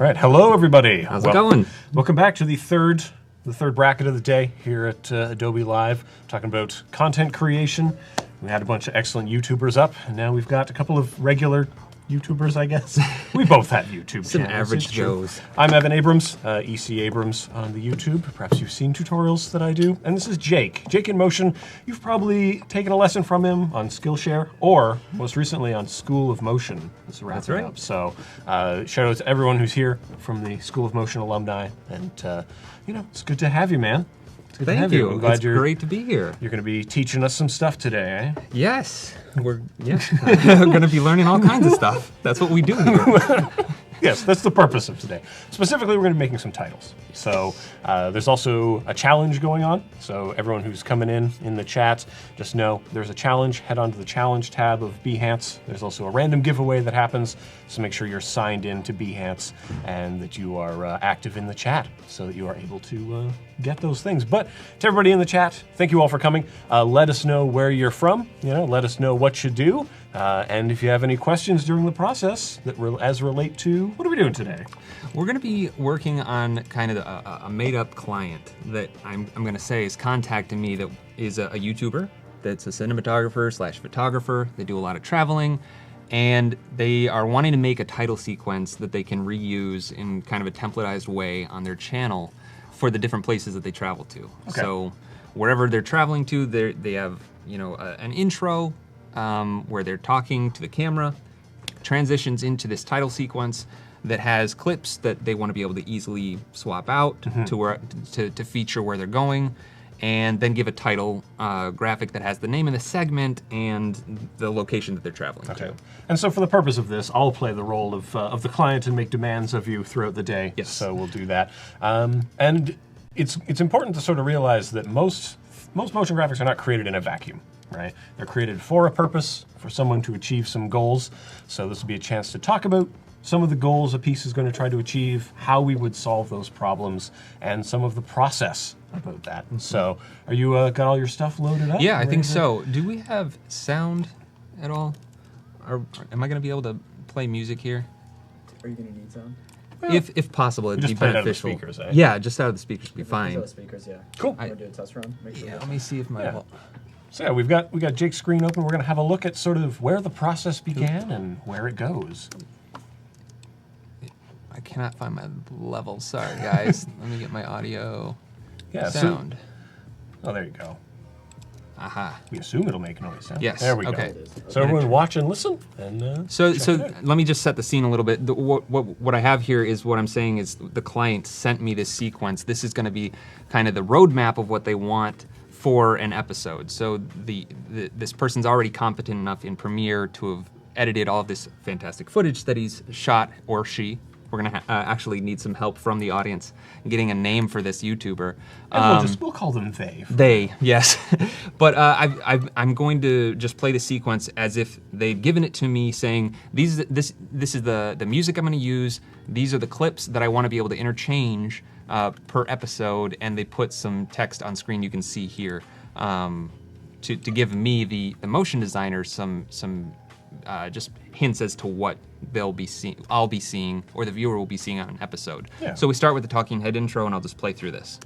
right, hello everybody. How's it going? Welcome back to the third bracket of the day here at Adobe Live, talking about content creation. We had a bunch of excellent YouTubers up, and now we've got a couple of regular YouTubers, I guess. We both have YouTube Some channels. average Joes. I'm Evan Abrams, EC Abrams on the YouTube. Perhaps you've seen tutorials that I do. And this is Jake. Jake in Motion. You've probably taken a lesson from him on Skillshare, or most recently on School of Motion. That's right. Up. So shout out to everyone who's here from the School of Motion alumni. And, it's good to have you, man. Thank you. I'm glad it's great to be here. You're going to be teaching us some stuff today, eh? Yes. We're going to be learning all kinds of stuff. That's what we do here. Yes, that's the purpose of today. Specifically, we're going to be making some titles. So there's also a challenge going on. So everyone who's coming in the chat, just know there's a challenge. Head on to the challenge tab of Behance. There's also a random giveaway that happens. So make sure you're signed in to Behance and that you are active in the chat so that you are able to get those things. But to everybody in the chat, thank you all for coming. Let us know where you're from. Let us know what you do. And if you have any questions during the process that as relate to, what are we doing today? We're going to be working on kind of a made-up client that I'm going to say is contacting me that is a YouTuber that's a cinematographer/photographer. They do a lot of traveling, and they are wanting to make a title sequence that they can reuse in kind of a templatized way on their channel for the different places that they travel to. Okay. So wherever they're traveling to, they have an intro, where they're talking to the camera, transitions into this title sequence that has clips that they want to be able to easily swap out to feature where they're going, and then give a title graphic that has the name of the segment and the location that they're traveling to. And so for the purpose of this, I'll play the role of the client and make demands of you throughout the day. Yes. So we'll do that. And it's important to sort of realize that most motion graphics are not created in a vacuum. Right? They're created for a purpose, for someone to achieve some goals. So this will be a chance to talk about some of the goals a piece is going to try to achieve, how we would solve those problems, and some of the process about that. Mm-hmm. So are you got all your stuff loaded up? Yeah, I think so. Do we have sound at all? Am I going to be able to play music here? Are you going to need sound? Well, if possible, it'd be beneficial. Out of the speakers, eh? Yeah, just out of the speakers would be fine. Out of the speakers, yeah. Cool. Want to do a test run? Make sure Let me see if my... So yeah, we got Jake's screen open. We're going to have a look at sort of where the process began and where it goes. I cannot find my level. Sorry, guys. Let me get my audio sound. There you go. Aha. We assume it'll make noise. Huh? Yes. There we go. So everyone watch and listen. And so let me just set the scene a little bit. What I have here is what I'm saying is the client sent me this sequence. This is going to be kind of the roadmap of what they want for an episode. So this person's already competent enough in Premiere to have edited all of this fantastic footage that he's shot, or she. We're gonna actually need some help from the audience getting a name for this YouTuber. We'll call them they. They, yes. But I'm going to just play the sequence as if they've given it to me, saying this is the music I'm going to use. These are the clips that I want to be able to interchange per episode, and they put some text on screen you can see here to give me the motion designer some just hints as to what I'll be seeing, or the viewer will be seeing on an episode. Yeah. So we start with the talking head intro, and I'll just play through this.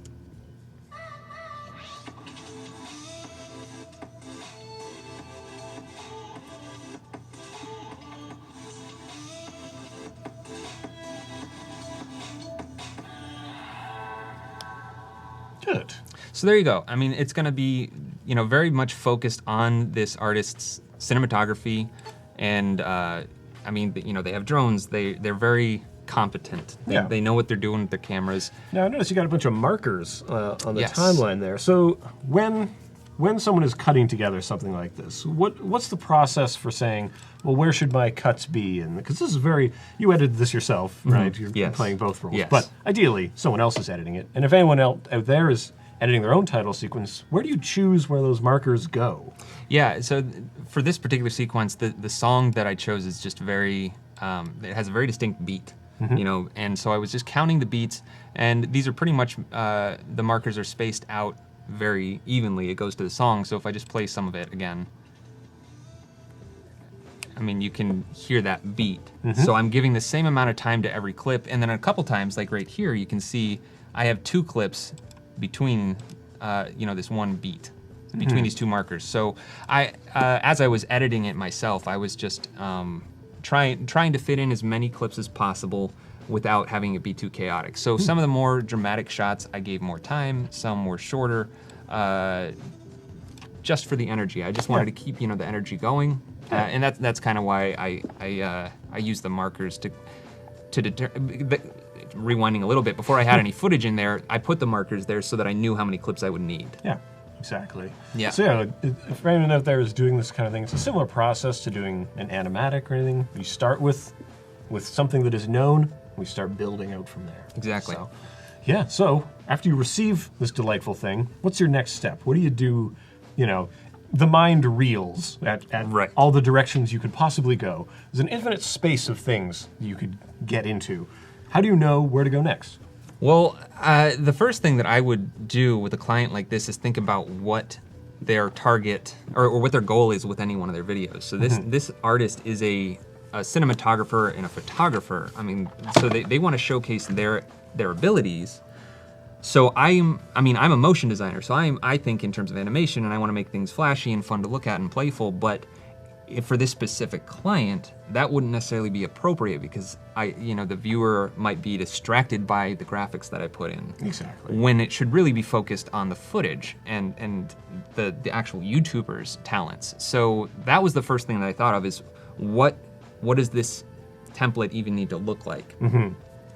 Good. So there you go. I mean, it's going to be, very much focused on this artist's cinematography, and they have drones. They're very competent. They know what they're doing with their cameras. Now I notice you got a bunch of markers on the timeline there. So when someone is cutting together something like this, what's the process for saying, well, where should my cuts be? And because this is you edited this yourself, right? You're playing both roles. Yes. But ideally, someone else is editing it. And if anyone else out there is editing their own title sequence, where do you choose where those markers go? Yeah, so for this particular sequence, the song that I chose is just very, it has a very distinct beat, and so I was just counting the beats, and these are pretty much, the markers are spaced out very evenly. It goes to the song, so if I just play some of it again. I mean, you can hear that beat. So I'm giving the same amount of time to every clip, and then a couple times, like right here, you can see I have 2 clips between, this one beat, between these 2 markers. So as I was editing it myself, I was just trying to fit in as many clips as possible without having it be too chaotic. So some of the more dramatic shots, I gave more time, some were shorter, just for the energy. I just wanted to keep, the energy going. And that's kind of why I use the markers to rewinding a little bit. Before I had any footage in there, I put the markers there so that I knew how many clips I would need. Yeah, exactly. Yeah. So if anyone out there is doing this kind of thing, it's a similar process to doing an animatic or anything. You start with something that is known, we start building out from there. Exactly. So after you receive this delightful thing, what's your next step? What do you do, the mind reels at Right. all the directions you could possibly go. There's an infinite space of things you could get into. How do you know where to go next? Well, the first thing that I would do with a client like this is think about what their target or what their goal is with any one of their videos. So this artist is a cinematographer and a photographer. I mean, so they want to showcase their abilities. So I'm a motion designer, so I think in terms of animation, and I want to make things flashy and fun to look at and playful, but for this specific client, that wouldn't necessarily be appropriate because the viewer might be distracted by the graphics that I put in. Exactly. When it should really be focused on the footage and the actual YouTuber's talents. So that was the first thing that I thought of is what does this template even need to look like?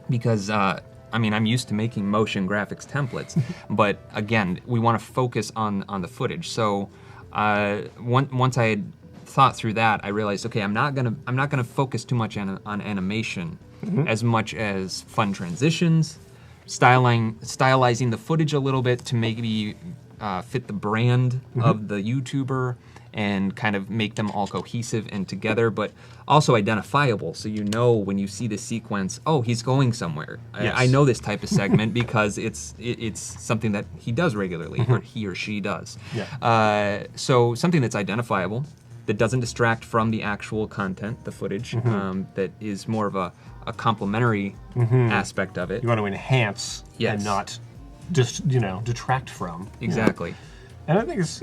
Because I'm used to making motion graphics templates, but again, we want to focus on the footage. So once I had thought through that, I realized, okay, I'm not gonna focus too much on animation as much as fun transitions, stylizing the footage a little bit to maybe fit the brand of the YouTuber and kind of make them all cohesive and together, but also identifiable. So when you see the sequence, oh, he's going somewhere. Yes. I know this type of segment because it's something that he does regularly, or he or she does. Yeah. So something that's identifiable, that doesn't distract from the actual content, the footage, that is more of a complementary aspect of it. You want to enhance and not just, detract from. Exactly. And I think it's,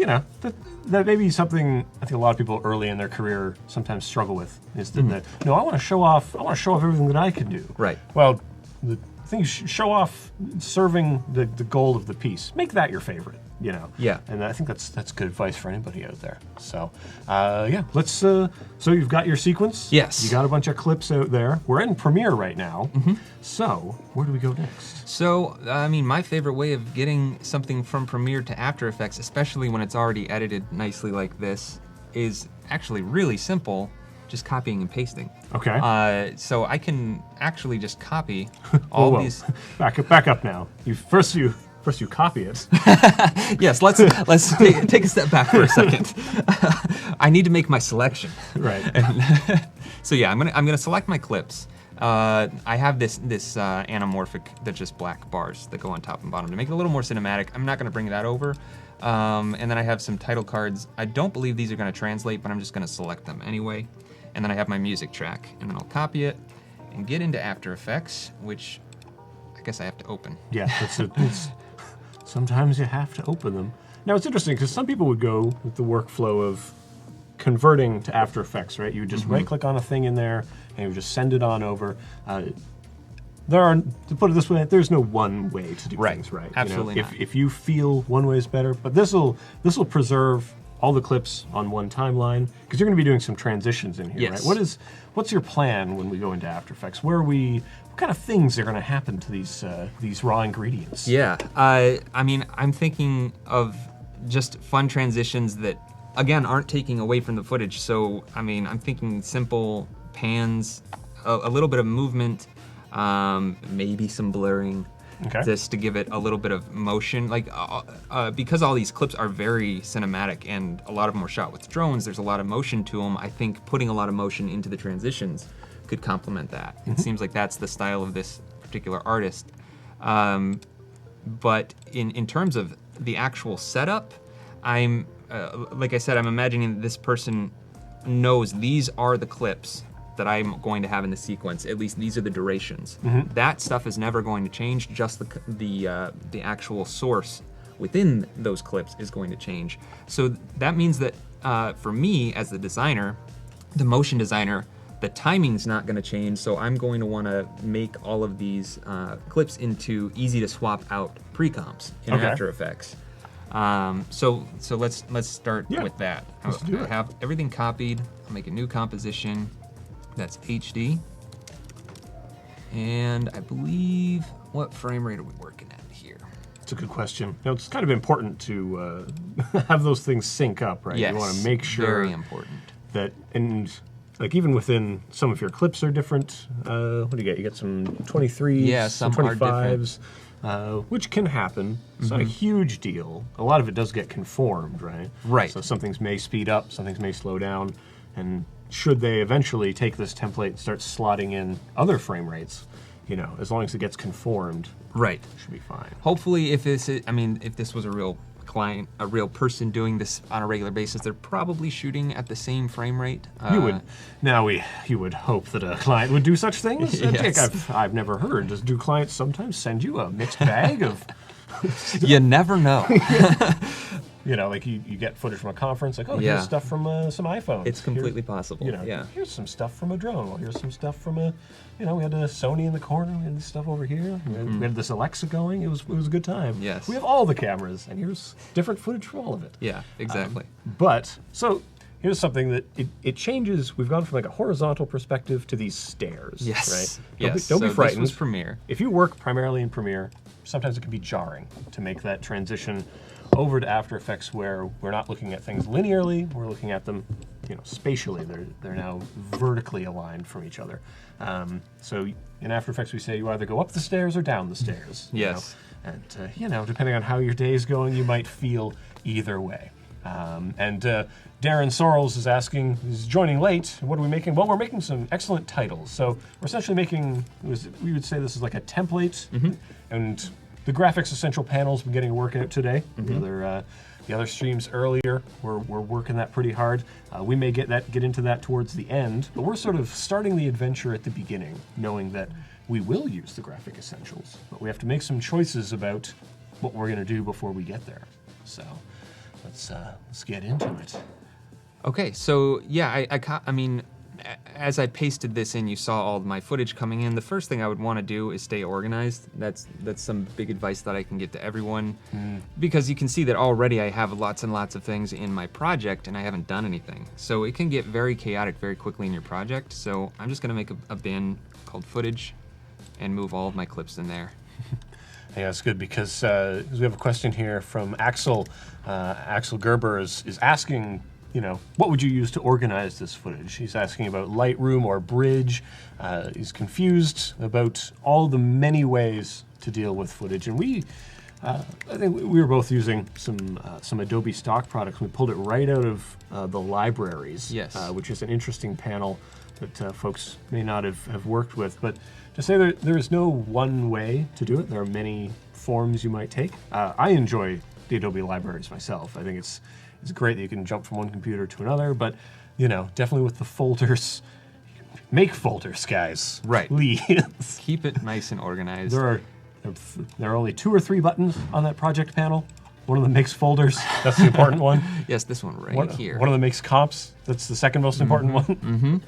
that may be something I think a lot of people early in their career sometimes struggle with is that, I want to show off everything that I can do. Right. Well, the thing is show off serving the goal of the piece. Make that your favorite, Yeah. And I think that's good advice for anybody out there. So, let's, so you've got your sequence. Yes. You got a bunch of clips out there. We're in Premiere right now. So, where do we go next? So, my favorite way of getting something from Premiere to After Effects, especially when it's already edited nicely like this, is actually really simple, just copying and pasting. Okay. So I can actually just copy all these. Back up now. First you copy it. Yes, let's take a step back for a second. I need to make my selection. Right. So yeah, I'm gonna select my clips. I have this anamorphic, that's just black bars that go on top and bottom to make it a little more cinematic. I'm not gonna bring that over. And then I have some title cards. I don't believe these are gonna translate, but I'm just gonna select them anyway. And then I have my music track, and then I'll copy it and get into After Effects, which I guess I have to open. Yeah, sometimes you have to open them. Now it's interesting because some people would go with the workflow of converting to After Effects, right? You would just right-click on a thing in there and you would just send it on over. To put it this way, there's no one way to do things, right? Absolutely not. If you feel one way is better, but this will preserve all the clips on one timeline because you're going to be doing some transitions in here, Yes. right? What's your plan when we go into After Effects? What kind of things are going to happen to these raw ingredients? Yeah, I'm thinking of just fun transitions that, again, aren't taking away from the footage. So, I'm thinking simple pans, a little bit of movement, maybe some blurring, just to give it a little bit of motion. Because all these clips are very cinematic and a lot of them were shot with drones, there's a lot of motion to them. I think putting a lot of motion into the transitions could complement that. It seems like that's the style of this particular artist. But in terms of the actual setup, like I said, I'm imagining this person knows these are the clips that I'm going to have in the sequence. At least these are the durations. That stuff is never going to change. Just the actual source within those clips is going to change. So that means that for me as the designer, the motion designer, the timing's not going to change. So I'm going to want to make all of these clips into easy to swap out pre-comps in After Effects. So let's start with that. Let's do it. I have everything copied. I'll make a new composition that's HD. And I believe, what frame rate are we working at here? It's a good question. You know, it's kind of important to have those things sync up, right? Yes, you want to make sure very important. that, and like even within some of your clips are different. What do you get? You get some 23s, some are different. 25s, which can happen. It's not a huge deal. A lot of it does get conformed, right? Right. So some things may speed up, some things may slow down, and should they eventually take this template and start slotting in other frame rates, you know, as long as it gets conformed, Right. it should be fine. Hopefully, if this was a real client, a real person doing this on a regular basis, they're probably shooting at the same frame rate. You would hope that a client would do such things. Yes. Jake, I've never heard. Do clients sometimes send you a mixed bag of? You never know. You know, like you get footage from a conference, like, oh, here's stuff from some iPhones. It's completely possible. You know, yeah. here's some stuff from a drone. Well, here's some stuff from a, you know, we had a Sony in the corner. We had this stuff over here. We had this Alexa going. It was a good time. Yes. We have all the cameras, and here's different footage from all of it. Yeah, exactly. But so here's something that it changes. We've gone from like a horizontal perspective to these stairs. Yes. Right. Yes. Don't be frightened. This was Premiere. If you work primarily in Premiere, sometimes it can be jarring to make that transition over to After Effects, where we're not looking at things linearly, we're looking at them, you know, spatially. They're now vertically aligned from each other. So in After Effects, we say you either go up the stairs or down the stairs. Yes. You know? And you know, depending on how your day is going, you might feel either way. And Darren Sorrells is asking, he's joining late. What are we making? Well, we're making some excellent titles. So we're essentially making, we would say this is like a template, and the graphics essential panel's been getting a workout today. The other streams earlier, we're working that pretty hard. We may get into that towards the end, but we're sort of starting the adventure at the beginning, knowing that we will use the graphic essentials, but we have to make some choices about what we're going to do before we get there. So let's get into it. Okay, so yeah, I mean, as I pasted this in, you saw all of my footage coming in. The first thing I would want to do is stay organized. That's some big advice that I can get to everyone, because you can see that already I have lots and lots of things in my project and I haven't done anything. So it can get very chaotic very quickly in your project. So I'm just going to make a bin called footage and move all of my clips in there. Yeah, it's good because we have a question here from Axel. Axel Gerber is asking, you know, what would you use to organize this footage? He's asking about Lightroom or Bridge. He's confused about all the many ways to deal with footage. And I think we were both using some Adobe stock products. We pulled it right out of the libraries, Yes. Which is an interesting panel that folks may not have worked with. But to say there is no one way to do it, there are many forms you might take. I enjoy the Adobe libraries myself. I think it's great that you can jump from one computer to another, but you know, definitely with the folders, make folders, guys. Right. Please. Keep it nice and organized. There are only 2 or 3 buttons on that project panel. One of them makes folders. That's the important one. Yes, this one right here. One of them makes comps. That's the second most important one.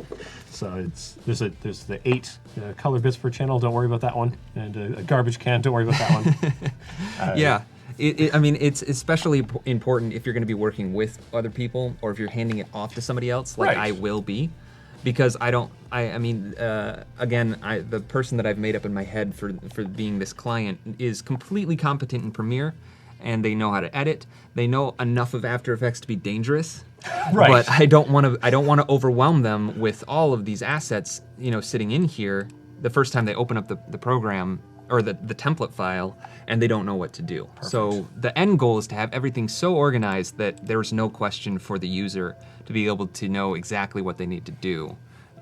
So there's the 8 color bits per channel. Don't worry about that one. And a garbage can. Don't worry about that one. Yeah. I mean, it's especially important if you're going to be working with other people, or if you're handing it off to somebody else, like Right. I will be, because again, the person that I've made up in my head for being this client is completely competent in Premiere, and they know how to edit. They know enough of After Effects to be dangerous. Right. But I don't want to overwhelm them with all of these assets, you know, sitting in here the first time they open up the program or the template file, and they don't know what to do. Perfect. So the end goal is to have everything so organized that there's no question for the user to be able to know exactly what they need to do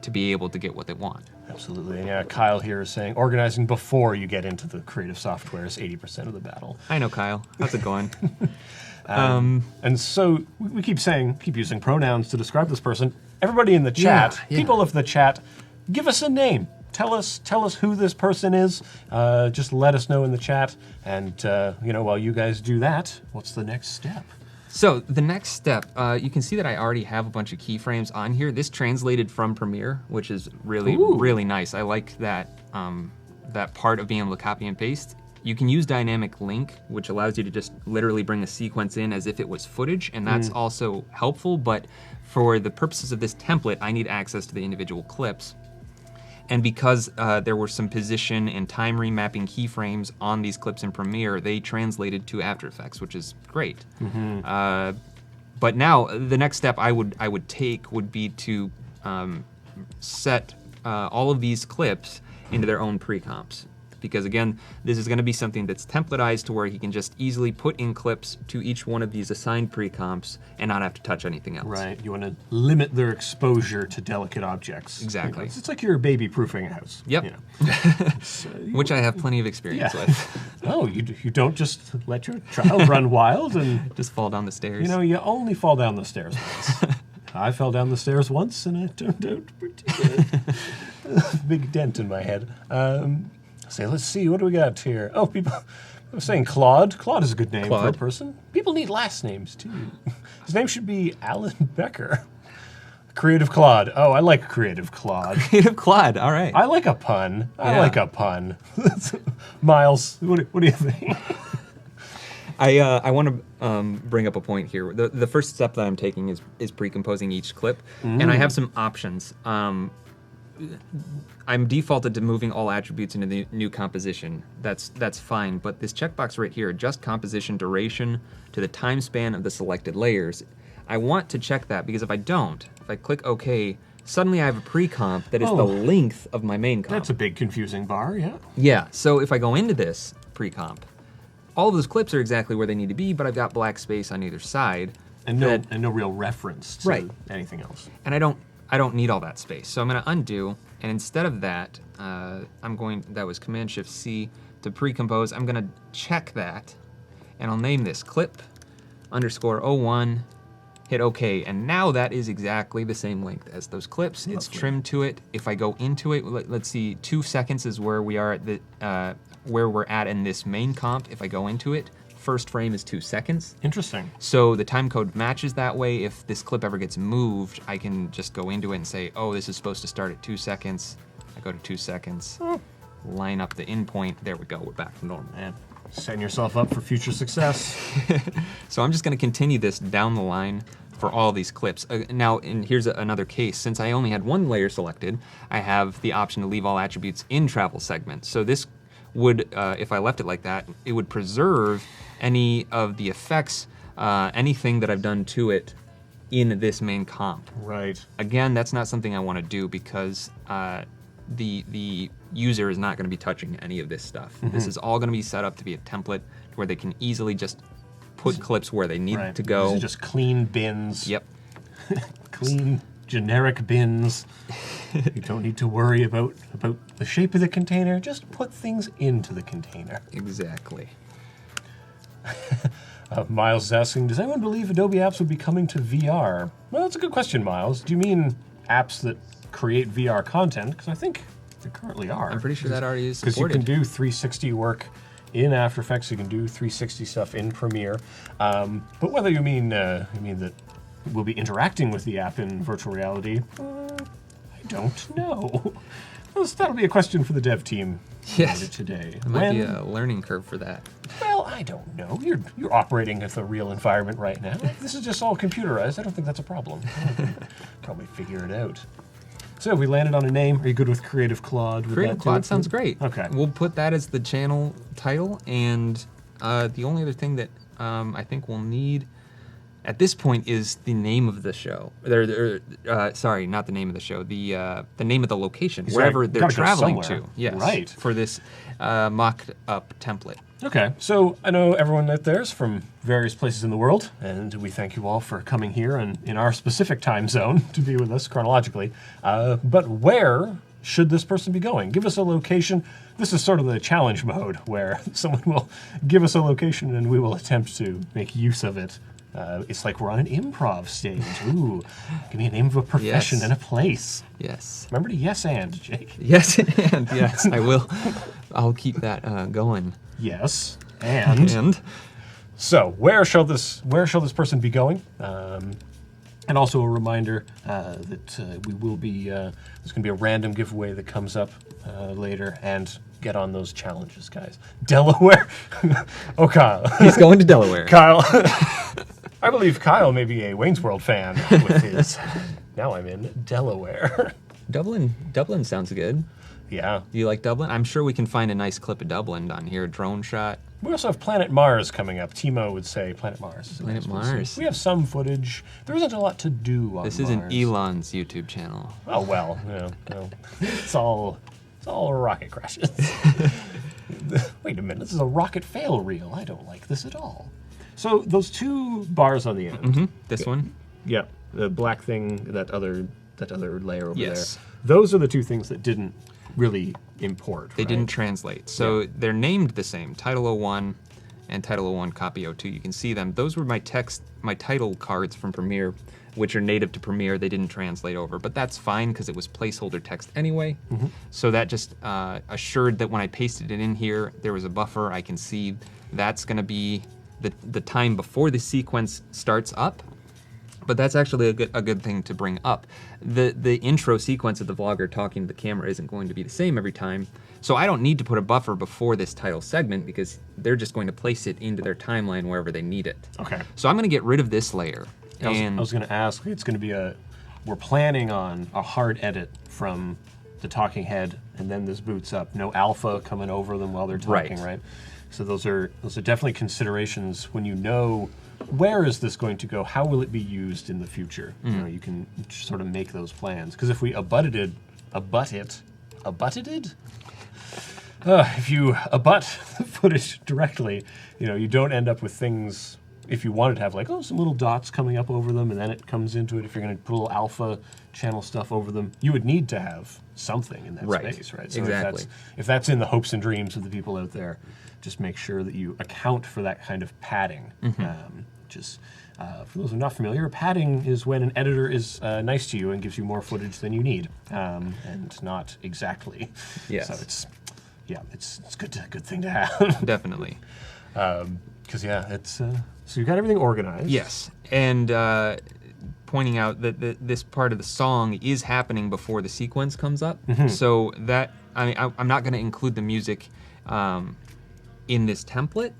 to be able to get what they want. Absolutely. And yeah, Kyle here is saying organizing before you get into the creative software is 80% of the battle. I know, Kyle. How's it going? And so we keep using pronouns to describe this person. everybody in the chat, Yeah. people of the chat, give us a name. Tell us who this person is. Just let us know in the chat. And while you guys do that, what's the next step? So the next step, you can see that I already have a bunch of keyframes on here. This translated from Premiere, which is really, really nice. I like that, that part of being able to copy and paste. You can use dynamic link, which allows you to just literally bring a sequence in as if it was footage, and that's also helpful, but for the purposes of this template, I need access to the individual clips. And because there were some position and time remapping keyframes on these clips in Premiere, they translated to After Effects, which is great. But now the next step I would take would be to set all of these clips into their own pre-comps. Because again, this is gonna be something that's templatized to where he can just easily put in clips to each one of these assigned pre-comps and not have to touch anything else. Right, you want to limit their exposure to delicate objects. Exactly. It's like you're baby-proofing a house. Yep. Which I have plenty of experience with. Oh, you don't just let your child run wild and Just fall down the stairs. you only fall down the stairs once. I fell down the stairs once and it turned out pretty good. Big dent in my head. Let's see, what do we got here? Oh, people, I was saying Claude. Claude is a good name for a Claude. person. People need last names, too. His name should be Alan Becker. Creative Claude. Oh, I like Creative Claude. Creative Claude, all right. I like a pun. I Yeah. like a pun. Miles, what do you think? I want to bring up a point here. The first step that I'm taking is pre-composing each clip, and I have some options. I'm defaulted to moving all attributes into the new composition. That's fine, but this checkbox right here, adjust composition duration to the time span of the selected layers. I want to check that because if I don't, if I click OK, suddenly I have a pre-comp that is the length of my main comp. That's a big confusing bar, yeah. Yeah, so if I go into this pre-comp, all of those clips are exactly where they need to be, but I've got black space on either side. And no real reference to anything else. And I don't need all that space. So I'm gonna undo, and instead of that, that was Command-Shift-C to pre-compose. I'm gonna check that, and I'll name this clip_01, hit OK, and now that is exactly the same length as those clips. It's trimmed to it. If I go into it, let's see, 2 seconds is where we are at where we're at in this main comp. If I go into it, first frame is 2 seconds. Interesting. So the time code matches that way. If this clip ever gets moved, I can just go into it and say, oh, this is supposed to start at 2 seconds. I go to 2 seconds, line up the in point. There we go, we're back to normal. Man, setting yourself up for future success. So I'm just gonna continue this down the line for all these clips. Now, and here's another case. Since I only had one layer selected, I have the option to leave all attributes in travel segment. So this would, if I left it like that, it would preserve any of the effects, anything that I've done to it in this main comp. Right. Again, that's not something I want to do because the user is not going to be touching any of this stuff. This is all going to be set up to be a template where they can easily just put clips where they need to go. These are just clean bins. Yep. Clean, generic bins. You don't need to worry about the shape of the container. Just put things into the container. Exactly. Miles is asking, does anyone believe Adobe apps would be coming to VR? Well, that's a good question, Miles. Do you mean apps that create VR content? Because I think they currently are. I'm pretty sure that already is Because you supported. can do 360 work in After Effects, you can do 360 stuff in Premiere. But whether you mean that we'll be interacting with the app in virtual reality, I don't know. That'll be a question for the dev team Yes. today. There might be a learning curve for that. Well, I don't know. You're operating with a real environment right now. If this is just all computerized, I don't think that's a problem. Probably figure it out. So we landed on a name. Are you good with Creative Claude? Would Creative that do Claude it? sounds great. Okay. We'll put that as the channel title, and the only other thing that I think we'll need at this point is the name of the show. Sorry, not the name of the show. The name of the location, wherever they're gotta go traveling somewhere. to. Yes. Right. For this mocked-up template. Okay, so I know everyone out there is from various places in the world, and we thank you all for coming here and in our specific time zone to be with us chronologically. But where should this person be going? Give us a location. This is sort of the challenge mode where someone will give us a location and we will attempt to make use of it It's like we're on an improv stage. Ooh, give me a name of a profession Yes. and a place. Yes. Remember to yes and, Jake. Yes, and yes, I will. I'll keep that going. Yes, and. And So where shall this person be going? And also a reminder that we will be there's going to be a random giveaway that comes up later, and get on those challenges, guys. Delaware. Oh, Kyle. he's going to Delaware. Kyle. I believe Kyle may be a Wayne's World fan with his. Now I'm in Delaware. Dublin sounds good. Yeah. Do you like Dublin? I'm sure we can find a nice clip of Dublin on here. Drone shot. We also have Planet Mars coming up. Timo would say Planet Mars. Is a Planet nice place. Mars. We have some footage. There isn't a lot to do on This Mars. isn't Elon's YouTube channel. Oh well, no. It's all rocket crashes. Wait a minute, this is a rocket fail reel. I don't like this at all. So those two bars on the end. This one? Yeah, the black thing, that other layer over Yes. there. Those are the two things that didn't really import. They right? didn't translate. So they're named the same, Title 01 and Title 01 Copy 02. You can see them. Those were my title cards from Premiere, which are native to Premiere. They didn't translate over, but that's fine because it was placeholder text anyway. So that just assured that when I pasted it in here, there was a buffer. I can see that's going to be the time before the sequence starts up. But that's actually a good thing to bring up. The intro sequence of the vlogger talking to the camera isn't going to be the same every time. So I don't need to put a buffer before this title segment because they're just going to place it into their timeline wherever they need it. Okay. So I'm going to get rid of this layer. I was going to ask, it's going to be we're planning on a hard edit from the talking head, and then this boots up. No alpha coming over them while they're talking, right? So those are definitely considerations when you know where is this going to go, how will it be used in the future. You know, you can sort of make those plans. Because if we abutted, if you abut the footage directly, you don't end up with things. If you wanted to have like, some little dots coming up over them, and then it comes into it. If you're going to put a little alpha channel stuff over them, you would need to have something in that space, right? So exactly. if that's in the hopes and dreams of the people out there, just make sure that you account for that kind of padding. For those who are not familiar, padding is when an editor is nice to you and gives you more footage than you need, and not exactly. Yes. So it's good thing to have. Definitely. Because it's so you got everything organized. Yes, and pointing out that this part of the song is happening before the sequence comes up. So that I'm not going to include the music in this template.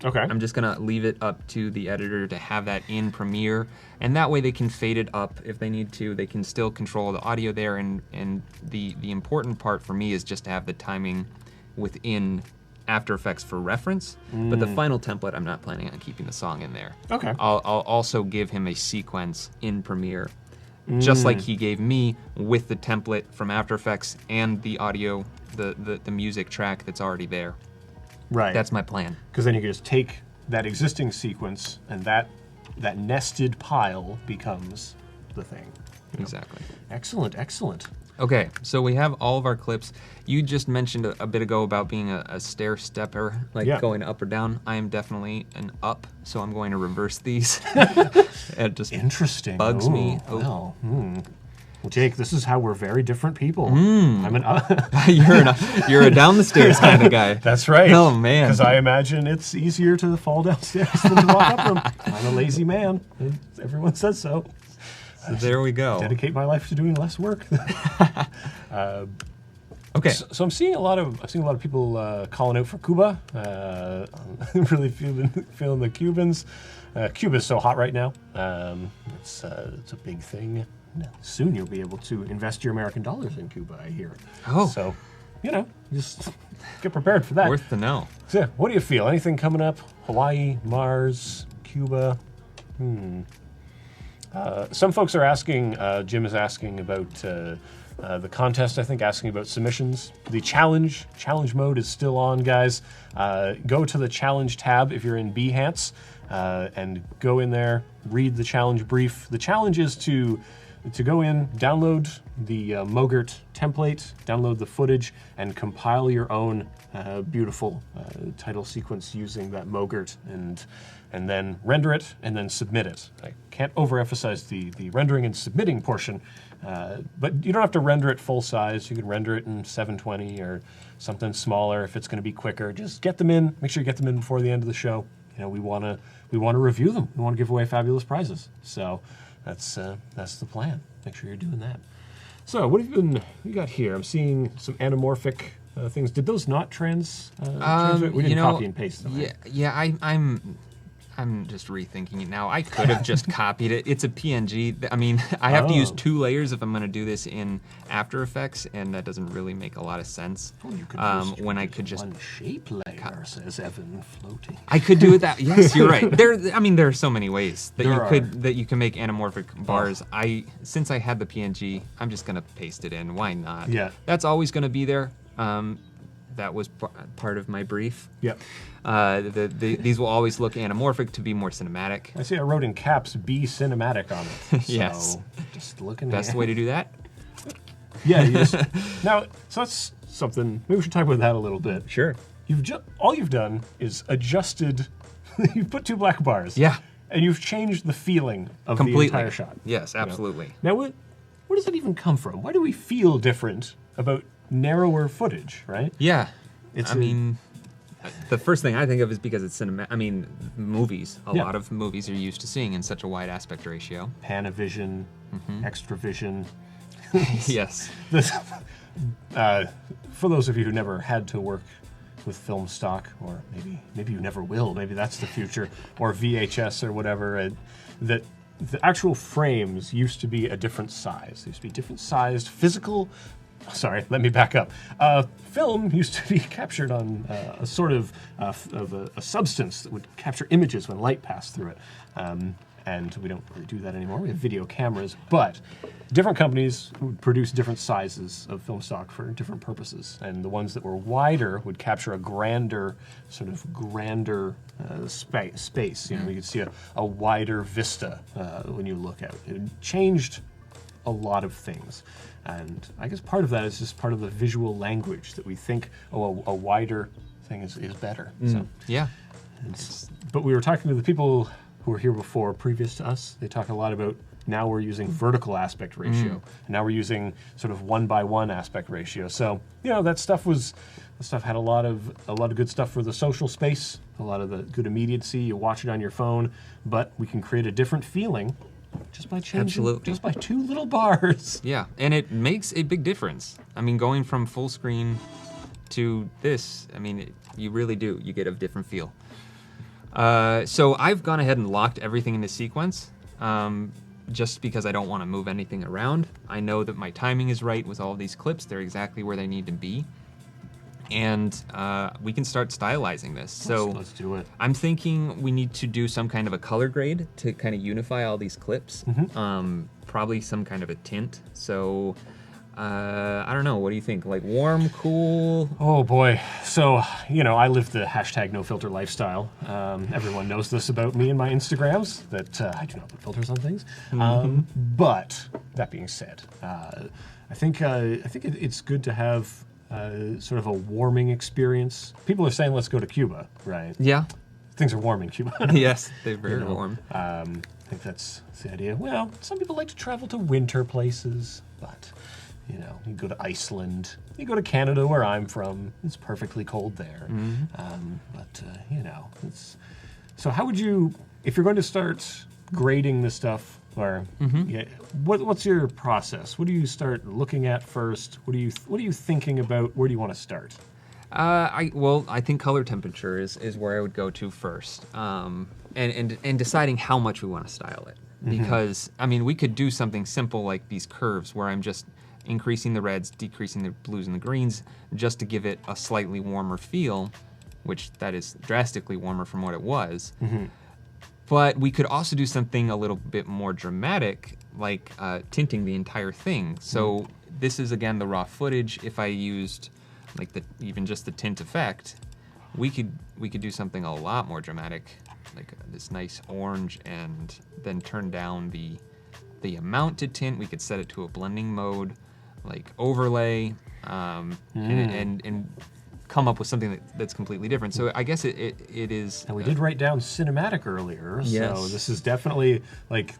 Okay. I'm just going to leave it up to the editor to have that in Premiere, and that way they can fade it up if they need to. They can still control the audio there, and the important part for me is just to have the timing within After Effects for reference. But the final template, I'm not planning on keeping the song in there. Okay. I'll also give him a sequence in Premiere, just like he gave me with the template from After Effects and the audio, the music track that's already there. Right. That's my plan. Because then you can just take that existing sequence, and that nested pile becomes the thing. Exactly. Excellent. Okay, so we have all of our clips. You just mentioned a bit ago about being a stair stepper, going up or down. I am definitely an up, so I'm going to reverse these. It just Interesting. bugs me. Oh. Well, Well, Jake, this is how we're very different people. I'm an You're a down the stairs kind of guy. That's right. Oh, man. Because I imagine it's easier to fall downstairs than to walk up them. I'm a lazy man. Everyone says so. So there we go. Dedicate my life to doing less work. Okay. So I'm seeing a lot of people calling out for Cuba. Really feeling the Cubans. Cuba's so hot right now. It's a big thing. Soon you'll be able to invest your American dollars in Cuba, I hear. Oh. So, just get prepared for that. Worth to know. So, yeah, what do you feel? Anything coming up? Hawaii, Mars, Cuba? Some folks are asking, Jim is asking about the contest, I think, asking about submissions. The challenge mode is still on, guys. Go to the challenge tab if you're in Behance and go in there, read the challenge brief. The challenge is to to go in, download the Mogurt template, download the footage, and compile your own beautiful title sequence using that Mogurt, and then render it, and then submit it. I can't overemphasize the rendering and submitting portion, but you don't have to render it full size. You can render it in 720 or something smaller if it's going to be quicker. Just get them in. Make sure you get them in before the end of the show. You know, we want to review them. We want to give away fabulous prizes. So that's the plan. Make sure you're doing that. So what have you got here? I'm seeing some anamorphic things. Did those not translate? We didn't copy and paste them. Yeah. I'm just rethinking it now. I could have just copied it. It's a PNG. I mean, I have to use 2 layers if I'm going to do this in After Effects, and that doesn't really make a lot of sense. Oh, you could when I could just one shape layer, says Evan, floating. I could do it that. Yes, you're right. There are so many ways that you can make anamorphic bars. Since I had the PNG, I'm just going to paste it in. Why not? Yeah. That's always going to be there. That was part of my brief. Yep. These will always look anamorphic to be more cinematic. I see I wrote in caps "Be cinematic" on it. So Yes. Just looking. Best way to do that? Yeah. Now, so that's something. Maybe we should talk about that a little bit. Sure. All you've done is adjusted. You've put 2 black bars. Yeah. And you've changed the feeling of Completely. the entire shot. Yes, absolutely. Now, where does that even come from? Why do we feel different about narrower footage, right? Yeah. The first thing I think of is because it's cinema. I mean, movies. A lot of movies are used to seeing in such a wide aspect ratio. Panavision, Extravision. Yes. For those of you who never had to work with film stock, or maybe you never will, maybe that's the future, or VHS or whatever, that the actual frames used to be a different size. They used to be different sized physical. Sorry, let me back up. Film used to be captured on a sort of a substance that would capture images when light passed through it. And we don't really do that anymore. We have video cameras, but different companies would produce different sizes of film stock for different purposes. And the ones that were wider would capture a grander space. You know, you could see a wider vista when you look at it. It changed a lot of things. And I guess part of that is just part of the visual language that we think, a wider thing is better. So, Yeah. but we were talking to the people who were here before, previous to us. They talk a lot about now we're using vertical aspect ratio. And now we're using sort of 1:1 aspect ratio. So, you know, that stuff had a lot of good stuff for the social space, a lot of the good immediacy. You watch it on your phone, but we can create a different feeling just by changing, just by 2 little bars. Yeah, and it makes a big difference. I mean, going from full screen to this, I mean, you really do. You get a different feel. So I've gone ahead and locked everything into sequence, just because I don't want to move anything around. I know that my timing is right with all of these clips. They're exactly where they need to be. And we can start stylizing this. So let's do it. I'm thinking we need to do some kind of a color grade to kind of unify all these clips. Probably some kind of a tint. So I don't know. What do you think? Like warm, cool? Oh boy. So, you know, I live the #NoFilter lifestyle. Everyone knows this about me and my Instagrams, that I do not put filters on things. But that being said, I think it's good to have sort of a warming experience. People are saying, let's go to Cuba, right? Yeah. Things are warm in Cuba. Yes, they're very warm. I think that's the idea. Well, some people like to travel to winter places, but, you know, you go to Iceland, you go to Canada, where I'm from, it's perfectly cold there. You know, so how would you, if you're going to start grading this stuff, or what's your process? What do you start looking at first? What are you thinking about? Where do you want to start? I think color temperature is where I would go to first, and deciding how much we want to style it. Because I mean, we could do something simple like these curves, where I'm just increasing the reds, decreasing the blues and the greens, just to give it a slightly warmer feel, which that is drastically warmer from what it was. But we could also do something a little bit more dramatic, like tinting the entire thing. So this is, again, the raw footage. If I used like even just the tint effect, we could do something a lot more dramatic, like this nice orange, and then turn down the the amount to tint. We could set it to a blending mode, like overlay, and come up with something that's completely different. So I guess it is. And we did write down cinematic earlier, Yes. so this is definitely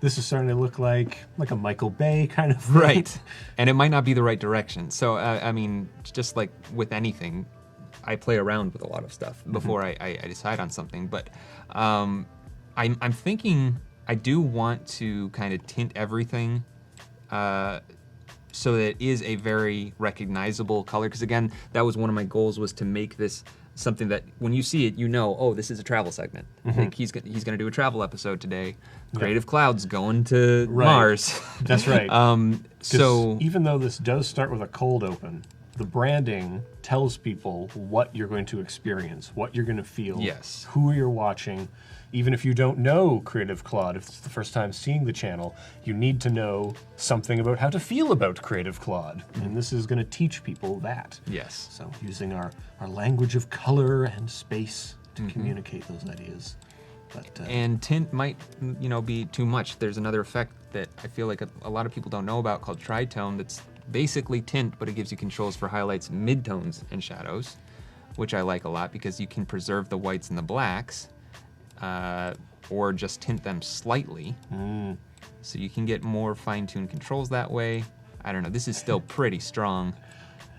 this is starting to look like a Michael Bay kind of thing. Right, and it might not be the right direction. So I mean, just like with anything, I play around with a lot of stuff before I decide on something. But I'm thinking I do want to kind of tint everything so that it is a very recognizable color. Because again, that was one of my goals, was to make this something that when you see it, you know, oh, this is a travel segment. Like he's gonna do a travel episode today. Creative Cloud's going to Mars. That's right. So even though this does start with a cold open, the branding tells people what you're going to experience, what you're going to feel, Yes. who you're watching. Even if you don't know Creative Claude, if it's the first time seeing the channel, you need to know something about how to feel about Creative Claude. And this is going to teach people that. yes. So using our language of color and space to communicate those ideas. But, And tint might, be too much. There's another effect that I feel like a lot of people don't know about called Tritone. That's basically tint, but it gives you controls for highlights, midtones, and shadows, which I like a lot because you can preserve the whites and the blacks, or just tint them slightly. So you can get more fine-tuned controls that way. I don't know. This is still pretty strong.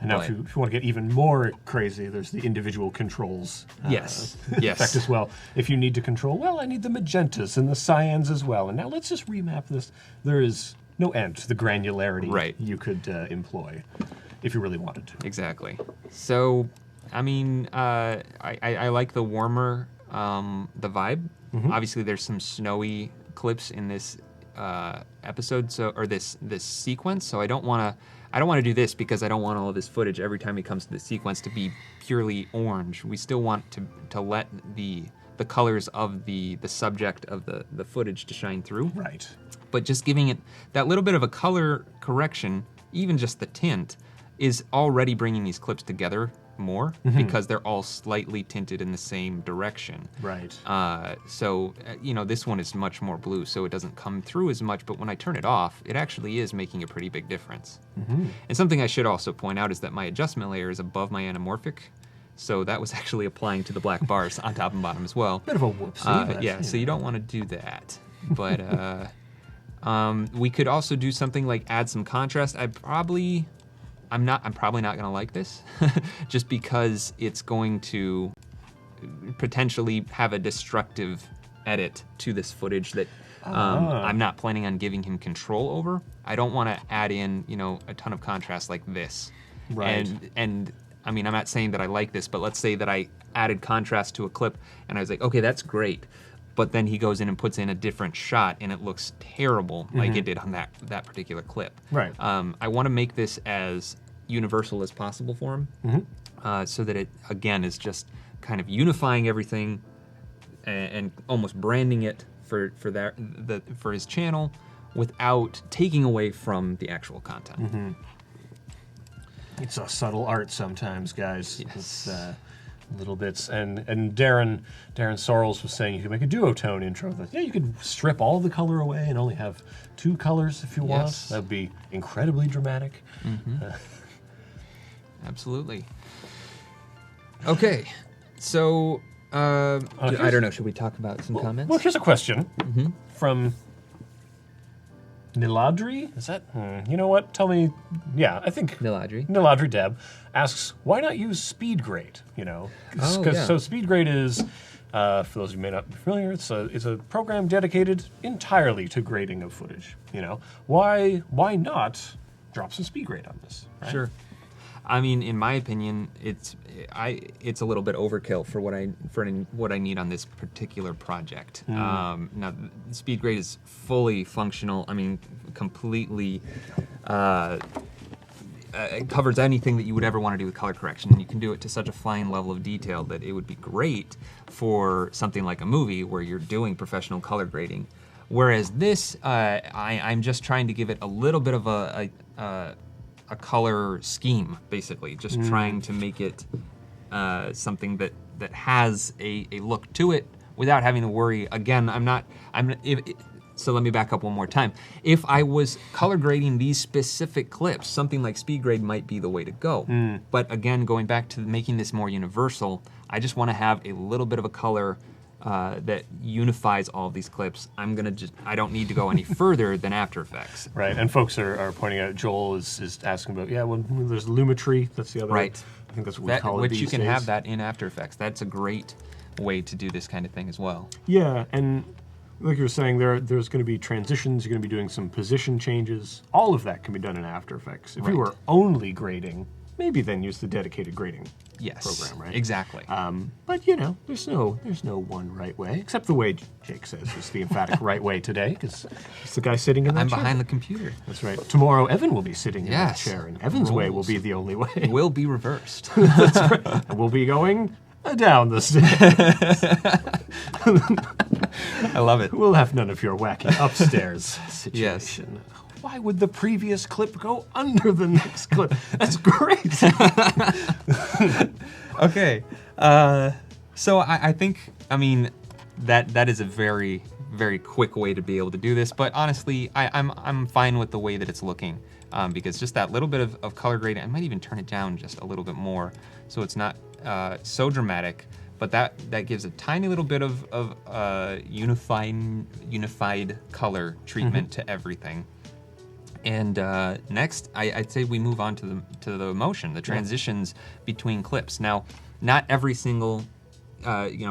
and now if you want to get even more crazy, there's the individual controls Yes. effect as well. If you need to control, well, I need the magentas and the cyans as well. And now let's just remap this. There is no end to the granularity you could employ if you really wanted to. Exactly. So, I mean, I like the warmer, the vibe. Obviously, there's some snowy clips in this episode, or this sequence. So I don't want to do this because I don't want all of this footage every time it comes to the sequence to be purely orange. We still want to let the colors of the subject of the footage to shine through. Right. But just giving it that little bit of a color correction, even just the tint, is already bringing these clips together more because they're all slightly tinted in the same direction. Right. So, this one is much more blue, so it doesn't come through as much, but when I turn it off, it actually is making a pretty big difference. And something I should also point out is that my adjustment layer is above my anamorphic, so that was actually applying to the black bars on top and bottom as well. Bit of a whoopsie. But, Yeah, so you don't want to do that. But we could also do something like add some contrast. I'm probably not gonna like this, just because it's going to potentially have a destructive edit to this footage that I'm not planning on giving him control over. I don't want to add in, a ton of contrast like this. Right. And I mean, I'm not saying that I like this, but let's say that I added contrast to a clip and I was like, okay, that's great. But then he goes in and puts in a different shot and it looks terrible like it did on that particular clip. Right. I want to make this as universal as possible for him, so that it, again, is just kind of unifying everything and almost branding it for his channel without taking away from the actual content. It's a subtle art sometimes, guys. Yes. It's, little bits. And Darren Sorrells was saying you could make a duotone intro. That, you could strip all the color away and only have 2 colors if you want. Yes. That would be incredibly dramatic. Absolutely. Okay, so I don't know. Should we talk about some comments? Well, here's a question from Niladri. Is that? You know what? Tell me. Yeah, I think Niladri Deb asks, why not use speed grade? So speed grade is, for those who may not be familiar, it's a program dedicated entirely to grading of footage. Why not drop some speed grade on this? Right? Sure. I mean, in my opinion, it's a little bit overkill for what I need on this particular project. Now, speed grade is fully functional. I mean, completely. It covers anything that you would ever want to do with color correction, and you can do it to such a fine level of detail that it would be great for something like a movie where you're doing professional color grading. Whereas this, I'm just trying to give it a little bit of a color scheme, basically, just trying to make it something that has a look to it without having to worry. Again, So let me back up one more time. If I was color grading these specific clips, something like speed grade might be the way to go. But again, going back to making this more universal, I just want to have a little bit of a color that unifies all of these clips. I don't need to go any further than After Effects. Right, and folks are pointing out, Joel is asking about, well, there's Lumetri, that's the other. Right. I think that's what we call it these Which you can days. have that in After Effects. That's a great way to do this kind of thing as well. Yeah, and like you were saying, there's going to be transitions, you're going to be doing some position changes. All of that can be done in After Effects. If you were only grading, maybe then use the dedicated grading program, right? Exactly. But there's no one right way, except the way Jake says is the emphatic right way today, because he's the guy sitting in that I'm chair. behind the computer. That's right. Tomorrow, Evan will be sitting in that chair, and Evan's way will be the only way. Will be reversed. That's right. And we'll be going down the stairs. I love it. We'll have none of your wacky upstairs situation. Why would the previous clip go under the next clip? That's great. Okay. So I think, that is a very, very quick way to be able to do this. But honestly, I'm fine with the way that it's looking, because just that little bit of color grading, I might even turn it down just a little bit more so it's not so dramatic. But that gives a tiny little bit of unified color treatment to everything. And next, I'd say we move on to the motion, the transitions between clips. Now, not every single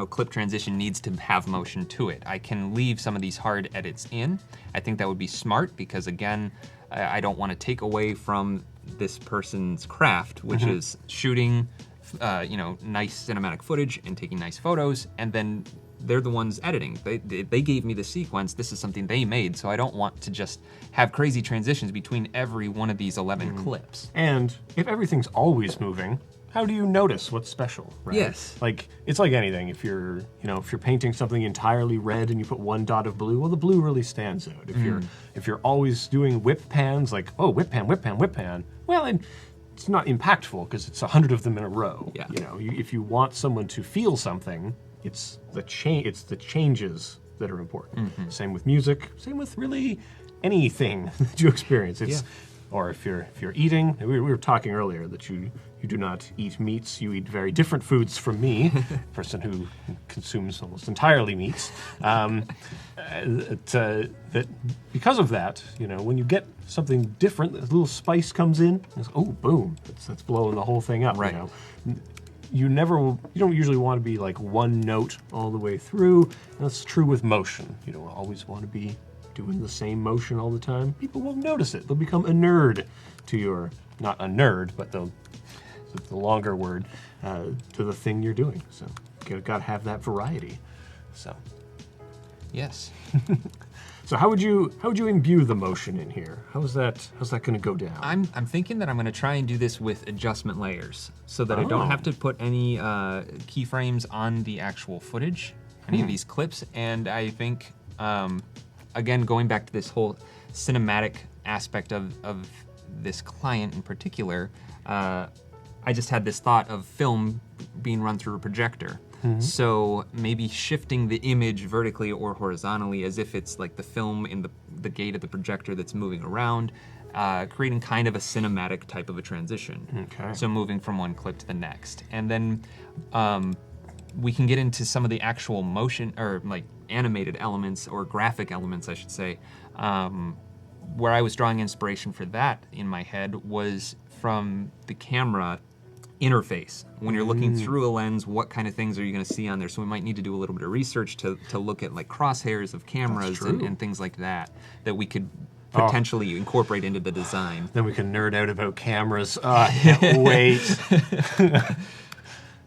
clip transition needs to have motion to it. I can leave some of these hard edits in. I think that would be smart because, again, I don't want to take away from this person's craft, which is shooting, nice cinematic footage and taking nice photos, and then they're the ones editing. They gave me the sequence. This is something they made, so I don't want to just have crazy transitions between every one of these 11 clips. And if everything's always moving, how do you notice what's special, right? Yes. Like, it's like anything. If you're painting something entirely red and you put one dot of blue, well, the blue really stands out. If you're always doing whip pans, like, oh, whip pan, whip pan, whip pan, well, it's not impactful because it's 100 of them in a row. Yeah. If you want someone to feel something, it's the changes that are important. Same with music. Same with really anything that you experience. Or if you're eating, we were talking earlier that you do not eat meats. You eat very different foods from me, a person who consumes almost entirely meats. That because of that, when you get something different, a little spice comes in. It's, oh, boom! That's blowing the whole thing up. Right. You don't usually want to be like one note all the way through. And that's true with motion. You don't always want to be doing the same motion all the time. People won't notice it. They'll become a nerd to your, not a nerd, but the longer word, to the thing you're doing. So you gotta have that variety. So Yes. So how would you imbue the motion in here? How's that gonna go down? I'm thinking that I'm going to try and do this with adjustment layers so that I don't have to put any keyframes on the actual footage, any of these clips. And I think, again, going back to this whole cinematic aspect of this client in particular, I just had this thought of film being run through a projector. So maybe shifting the image vertically or horizontally as if it's like the film in the gate of the projector that's moving around, creating kind of a cinematic type of a transition. Okay. So moving from one clip to the next. And then we can get into some of the actual motion or like animated elements or graphic elements, I should say. Where I was drawing inspiration for that in my head was from the camera interface. When you're looking through a lens, what kind of things are you going to see on there? So we might need to do a little bit of research to look at like crosshairs of cameras and things like that we could potentially incorporate into the design. Then we can nerd out about cameras. I can't wait.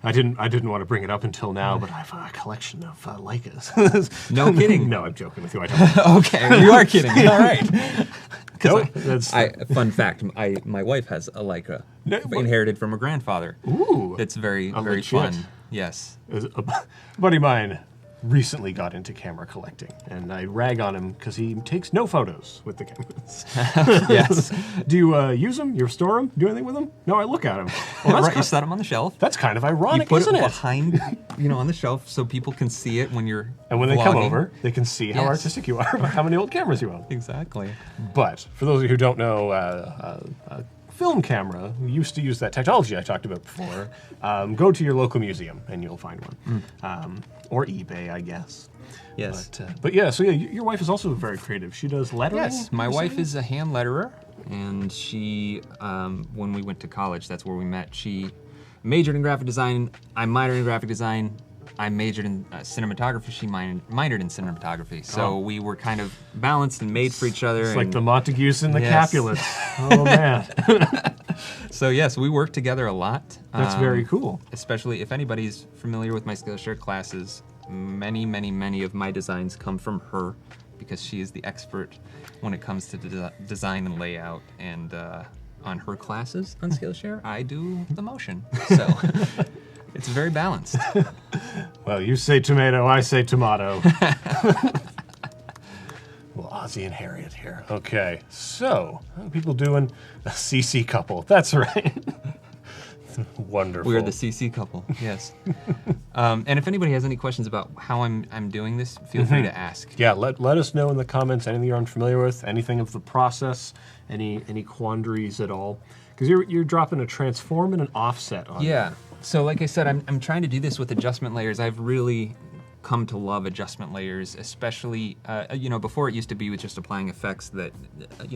I didn't want to bring it up until now, but I have a collection of Leicas. No kidding. No, I'm joking with you. I don't. Okay, you are kidding. All right. Nope, Fun fact: my wife has a Leica, inherited from her grandfather. Ooh, It's very legit. fun. Yes. A buddy of mine recently got into camera collecting, and I rag on him because he takes no photos with the cameras. Yes. Do you use them? You store them? Do anything with them? No, I look at them. Well, Right, you set them on the shelf. that's kind of You ironic, put isn't it it? behind, on the shelf so people can see it when you're And when they come vlogging. over, they can see how Yes. artistic you are by how many old cameras you own. Exactly. But for those of you who don't know, a film camera, we used to use that technology I talked about before. Go to your local museum and you'll find one, or eBay, I guess. Yes. But yeah, so yeah, your wife is also very creative. She does lettering. Yes, my you wife say? is a hand letterer, and she, when we went to college, that's where we met. She majored in graphic design. I minored in graphic design. I majored in cinematography. She minored in cinematography. So we were kind of balanced and made for each other. It's like the Montagues and the Yes. Capulets. Oh man, So yes, we work together a lot. that's very cool. Especially if anybody's familiar with my Skillshare classes, many of my designs come from her because she is the expert when it comes to design and layout. And on her classes on Skillshare, I do the motion. So it's very balanced. Well, you say tomato, I say tomato. Well, Ozzy and Harriet here. Okay, so how are people doing? A CC couple. That's right. Wonderful. We are the CC couple, yes. And if anybody has any questions about how I'm doing this, feel free to ask. Yeah, let us know in the comments anything you're unfamiliar with, anything of the process, any quandaries at all. Because you're dropping a transform and an offset on Yeah. So like I said, I'm trying to do this with adjustment layers. I've really come to love adjustment layers, especially, before it used to be with just applying effects that,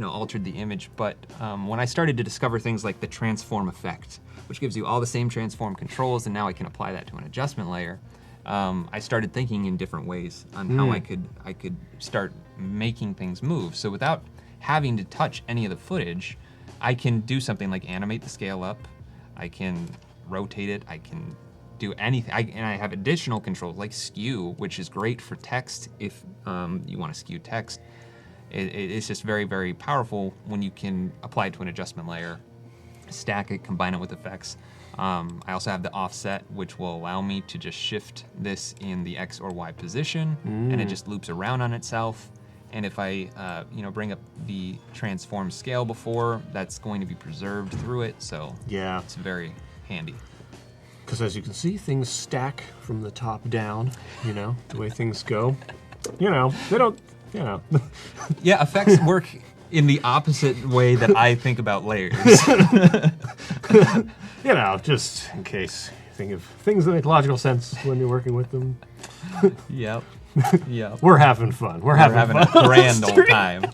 altered the image. But when I started to discover things like the transform effect, which gives you all the same transform controls, and now I can apply that to an adjustment layer, I started thinking in different ways on how I could start making things move. So without having to touch any of the footage, I can do something like animate the scale up, I can rotate it, I can do anything, and I have additional controls like skew, which is great for text if you want to skew text. It's just very, very powerful when you can apply it to an adjustment layer, stack it, combine it with effects. I also have the offset, which will allow me to just shift this in the X or Y position, and it just loops around on itself. And if I, bring up the transform scale before, that's going to be preserved through it. So Yeah. it's very handy. Because as you can see, things stack from the top down, the way things go. They don't, Yeah, effects work in the opposite way that I think about layers. just in case you think of things that make logical sense when you're working with them. Yep. Yep. We're having fun. We're We're having having a grand old time.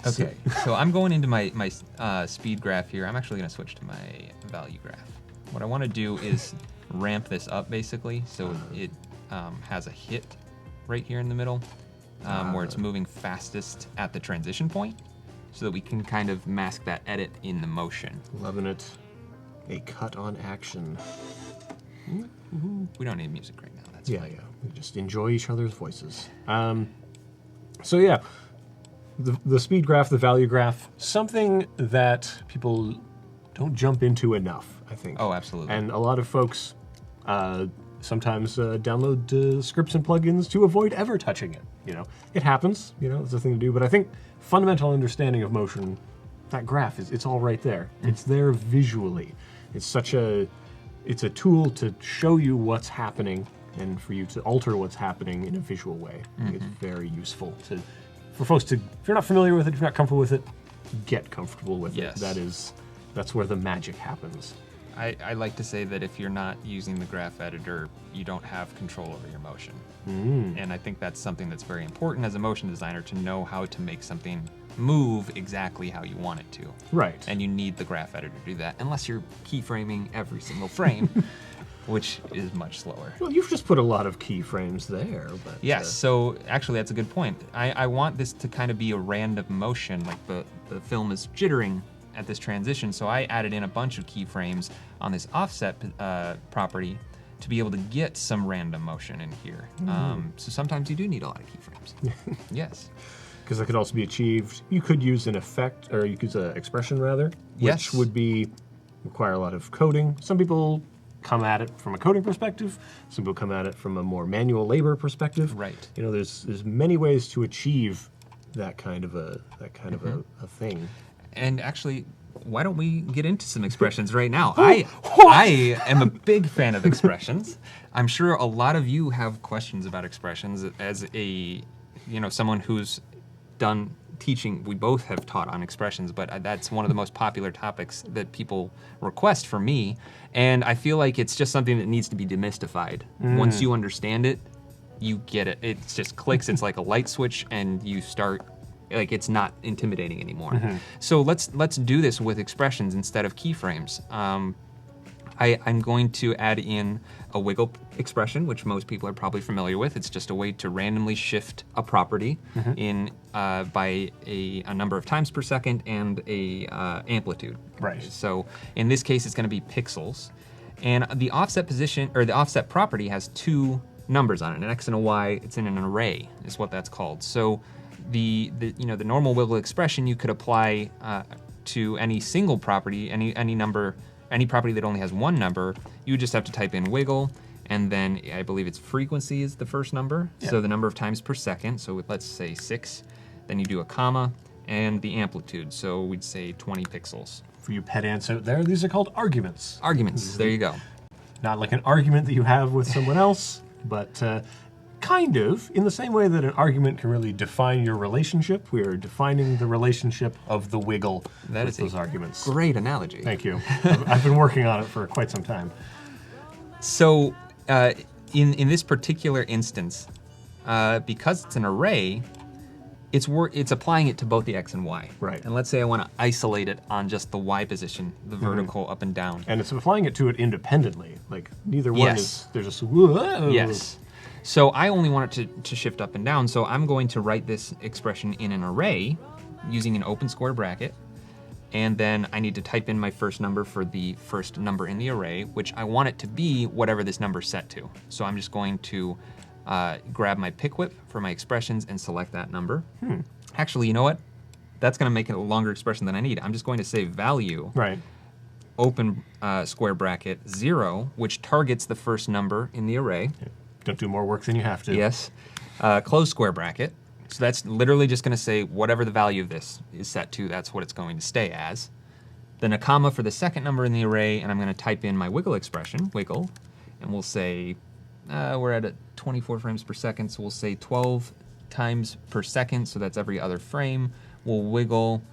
Okay, so I'm going into my speed graph here. I'm actually going to switch to my value graph. What I want to do is ramp this up basically so it has a hit right here in the middle where it's moving fastest at the transition point so that we can kind of mask that edit in the motion. Loving it. A cut on action. We don't need music right now. That's Yeah, fine. yeah. We just enjoy each other's voices. So yeah, the speed graph, the value graph, something that people don't jump into enough, I think. Oh, absolutely. And a lot of folks sometimes download scripts and plugins to avoid ever touching it. It happens. It's a thing to do. But I think fundamental understanding of motion, that graph it's all right there. It's there visually. It's a tool to show you what's happening and for you to alter what's happening in a visual way. I think it's very useful for folks to, if you're not familiar with it, if you're not comfortable with it, get comfortable with Yes. it. That's where the magic happens. I like to say that if you're not using the graph editor, you don't have control over your motion. And I think that's something that's very important as a motion designer, to know how to make something move exactly how you want it to. Right. And you need the graph editor to do that, unless you're keyframing every single frame, which is much slower. Well, you've just put a lot of keyframes there. But, Yes, so actually that's a good point. I want this to kind of be a random motion, like the film is jittering at this transition, so I added in a bunch of keyframes on this offset property to be able to get some random motion in here. So sometimes you do need a lot of keyframes. Yes. because that could also be achieved. You could use an effect, or you could use an expression rather, which Yes. would require a lot of coding. Some people come at it from a coding perspective. Some people come at it from a more manual labor perspective. Right. You know, there's many ways to achieve that kind of a a thing. And actually, why don't we get into some expressions right now? I am a big fan of expressions. I'm sure a lot of you have questions about expressions. As a, someone who's done teaching, we both have taught on expressions, but that's one of the most popular topics that people request for me. And I feel like it's just something that needs to be demystified. Once you understand it, you get it. It just clicks. It's like a light switch, and you start. Like, it's not intimidating anymore. So let's do this with expressions instead of keyframes. I'm going to add in a wiggle expression, which most people are probably familiar with. It's just a way to randomly shift a property in by a number of times per second and a amplitude. Right. So in this case, it's going to be pixels, and the offset position or the offset property has two numbers on it, an x and a y. It's in an array, is what that's called. So the normal wiggle expression you could apply to any single property, any number. Any property that only has one number, you just have to type in wiggle, and then I believe it's frequency is the first number, so the number of times per second, so let's say 6, then you do a comma, and the amplitude, so we'd say 20 pixels. For you pedants out there, these are called arguments. Arguments, there you go. Not like an argument that you have with someone else, but kind of, in the same way that an argument can really define your relationship, we are defining the relationship of the wiggle with those arguments. Great analogy. Thank you. I've been working on it for quite some time. So in this particular instance, because it's an array, it's applying it to both the x and y. Right. And let's say I want to isolate it on just the y position, the vertical up and down. And it's applying it to it independently. Like, neither one is, they're just, whoa. Yes. So I only want it to shift up and down, so I'm going to write this expression in an array using an open square bracket, and then I need to type in my first number for the first number in the array, which I want it to be whatever this number is set to. So I'm just going to grab my pick whip for my expressions and select that number. Actually, you know what? That's going to make it a longer expression than I need. I'm just going to say value, Right. open square bracket, 0, which targets the first number in the array. Don't do more work than you have to. Yes. Close square bracket. So that's literally just going to say whatever the value of this is set to, that's what it's going to stay as. Then a comma for the second number in the array, and I'm going to type in my wiggle expression, wiggle, and we'll say, we're at 24 frames per second, so we'll say 12 times per second, so that's every other frame. We'll wiggle,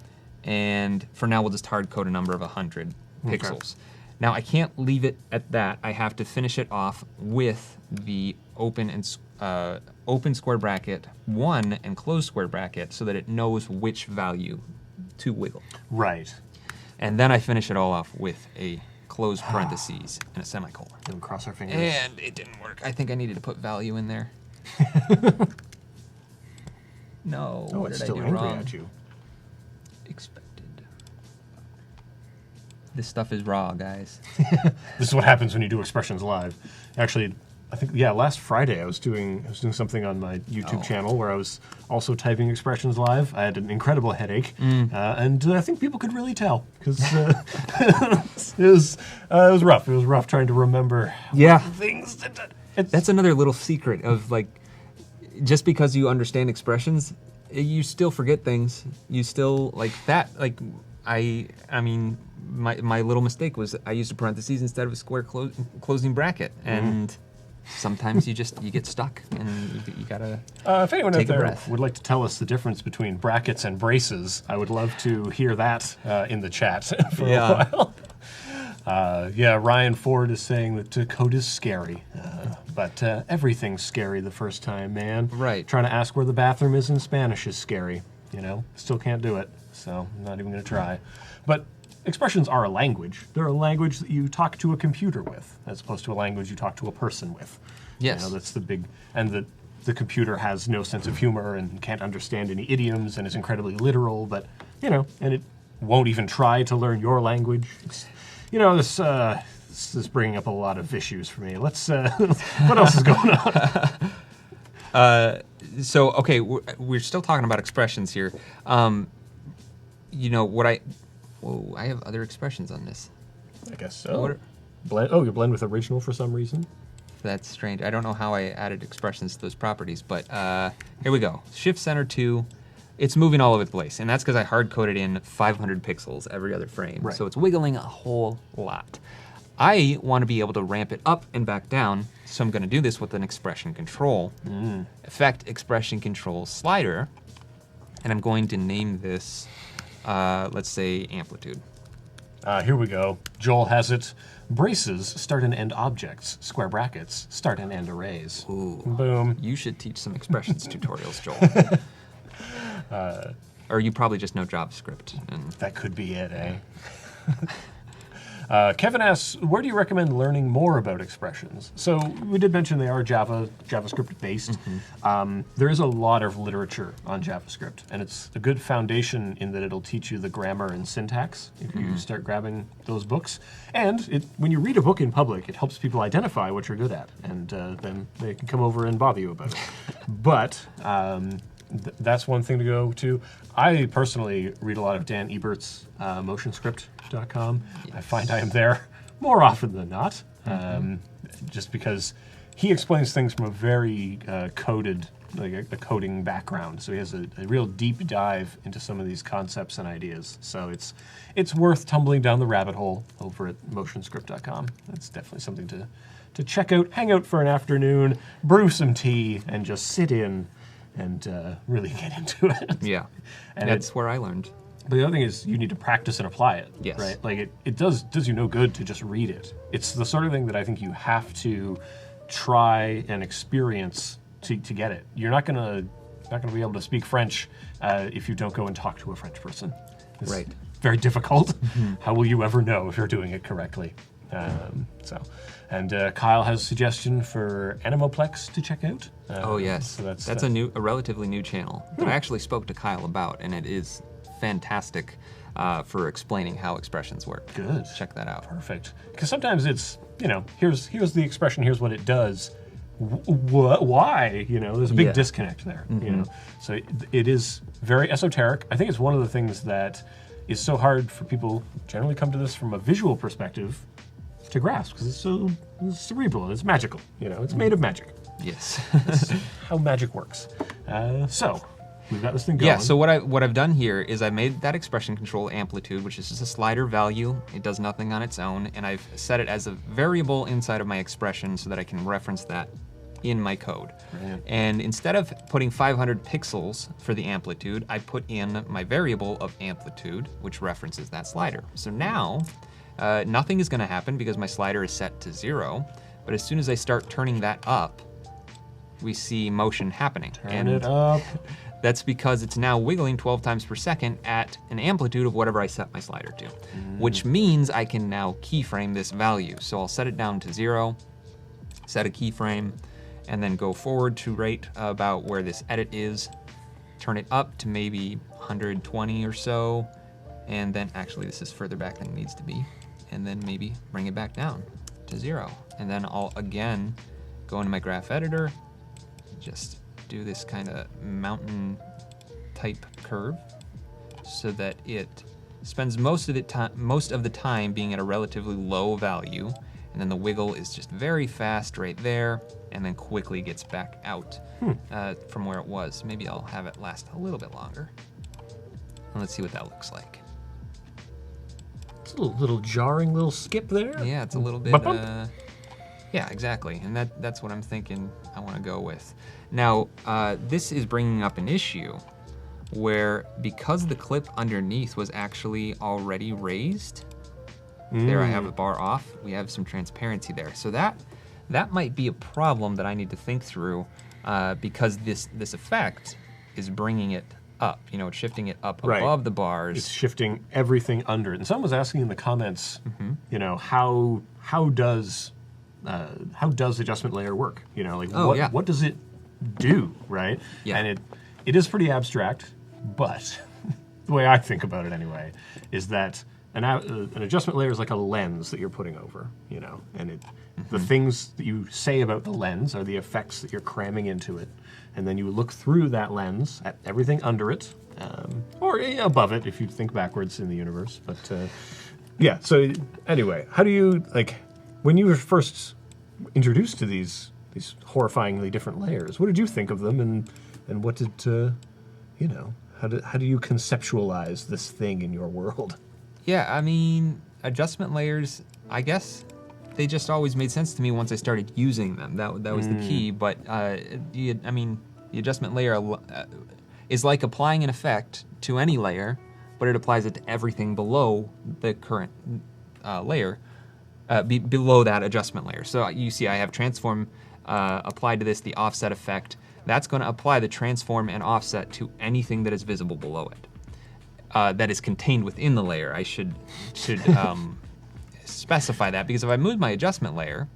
and for now we'll just hard code a number of 100 pixels. Now I can't leave it at that. I have to finish it off with the open square bracket 1 and close square bracket so that it knows which value to wiggle. Right. And then I finish it all off with a close parentheses and a semicolon. And cross our fingers. And it didn't work. I think I needed to put value in there. No, Oh, what it's did I still do angry wrong? at you. Expected. This stuff is raw, guys. This is what happens when you do expressions live. Actually, I think last Friday I was doing something on my YouTube channel where I was also typing expressions live. I had an incredible headache, and I think people could really tell because it was rough. It was rough trying to remember things. That's another little secret of, like, just because you understand expressions, you still forget things. You still, like, that, like, I mean, my little mistake was I used a parentheses instead of a square closing bracket, and sometimes you get stuck, and you gotta if anyone take out a there breath. would like to tell us the difference between brackets and braces, I would love to hear that in the chat for a while. Ryan Ford is saying that code is scary, but everything's scary the first time, man. Right. Trying to ask where the bathroom is in Spanish is scary. Still can't do it, so I'm not even going to try. But expressions are a language. They're a language that you talk to a computer with, as opposed to a language you talk to a person with. Yes. That's the big, and the computer has no sense of humor and can't understand any idioms and is incredibly literal, but, and it won't even try to learn your language. This is bringing up a lot of issues for me. Let's, what else is going on? So, okay, we're still talking about expressions here. I have other expressions on this. I guess so. Blend. Oh, you blend with original for some reason. That's strange. I don't know how I added expressions to those properties, but here we go. Shift center 2. It's moving all over the place, and that's because I hard-coded in 500 pixels every other frame. Right. So it's wiggling a whole lot. I want to be able to ramp it up and back down, so I'm going to do this with an expression control. Effect expression control slider, and I'm going to name this, let's say, amplitude. Here we go. Joel has it. Braces, start and end objects, square brackets, start and end arrays. Ooh. Boom. You should teach some expressions tutorials, Joel. Or you probably just know JavaScript. And That could be it, eh? Kevin asks, where do you recommend learning more about expressions? So we did mention they are JavaScript based. There is a lot of literature on JavaScript, and it's a good foundation in that it'll teach you the grammar and syntax if you start grabbing those books. And when you read a book in public, it helps people identify what you're good at, and then they can come over and bother you about it. But that's one thing to go to. I personally read a lot of Dan Ebert's motionscript.com. Yes. I find I am there more often than not, just because he explains things from a very coded, like a coding background. So he has a real deep dive into some of these concepts and ideas. So it's worth tumbling down the rabbit hole over at motionscript.com. That's definitely something to check out, hang out for an afternoon, brew some tea, and just sit in and really get into it. yeah, And that's where I learned. But the other thing is you need to practice and apply it. Yes. Right? Like it does you no good to just read it. It's the sort of thing that I think you have to try and experience to get it. You're not gonna be able to speak French if you don't go and talk to a French person. It's Right. very difficult. How will you ever know if you're doing it correctly? And Kyle has a suggestion for Animoplex to check out. Oh yes, So that's a relatively new channel that I actually spoke to Kyle about, and it is fantastic for explaining how expressions work. Good. Check that out. Perfect. Because sometimes it's, here's the expression, here's what it does. Why? There's a big Yeah. disconnect there. So it is very esoteric. I think it's one of the things that is so hard for people generally come to this from a visual perspective to grasp, because it's so cerebral, it's magical. It's made of magic. Yes. That's how magic works. So we've got this thing going. Yeah, so what I've done here is I made that expression control amplitude, which is just a slider value. It does nothing on its own, and I've set it as a variable inside of my expression so that I can reference that in my code. Brilliant. And instead of putting 500 pixels for the amplitude, I put in my variable of amplitude, which references that slider. So now, nothing is gonna happen because my slider is set to 0, but as soon as I start turning that up, we see motion happening. Turn it up. That's because it's now wiggling 12 times per second at an amplitude of whatever I set my slider to, which means I can now keyframe this value. So I'll set it down to 0, set a keyframe, and then go forward to right about where this edit is, turn it up to maybe 120 or so, and then actually this is further back than it needs to be, and then maybe bring it back down to 0. And then I'll again go into my graph editor, just do this kind of mountain type curve so that it spends most of the time being at a relatively low value, and then the wiggle is just very fast right there, and then quickly gets back out from where it was. Maybe I'll have it last a little bit longer. And let's see what that looks like. It's a little jarring little skip there. Yeah, it's a little bit. Bump. Yeah, exactly, and that's what I'm thinking I want to go with. Now, this is bringing up an issue where, because the clip underneath was actually already raised, there I have a bar off, we have some transparency there. So that might be a problem that I need to think through, because this effect is bringing it up. It's shifting it up Right. above the bars. It's shifting everything under it. And someone was asking in the comments, how does adjustment layer work? What does it do, right? Yeah. And it is pretty abstract, but the way I think about it anyway is that an adjustment layer is like a lens that you're putting over, and the things that you say about the lens are the effects that you're cramming into it, and then you look through that lens at everything under it, or above it if you think backwards in the universe. But yeah, so anyway, how do you when you were first introduced to these horrifyingly different layers, what did you think of them, and what did you know? How do you conceptualize this thing in your world? Yeah, I mean, adjustment layers, I guess they just always made sense to me once I started using them. That was the key. But the adjustment layer is like applying an effect to any layer, but it applies it to everything below the current layer, below that adjustment layer. So you see I have transform applied to this, the offset effect. That's going to apply the transform and offset to anything that is visible below it. That is contained within the layer. I should specify that, because if I move my adjustment layer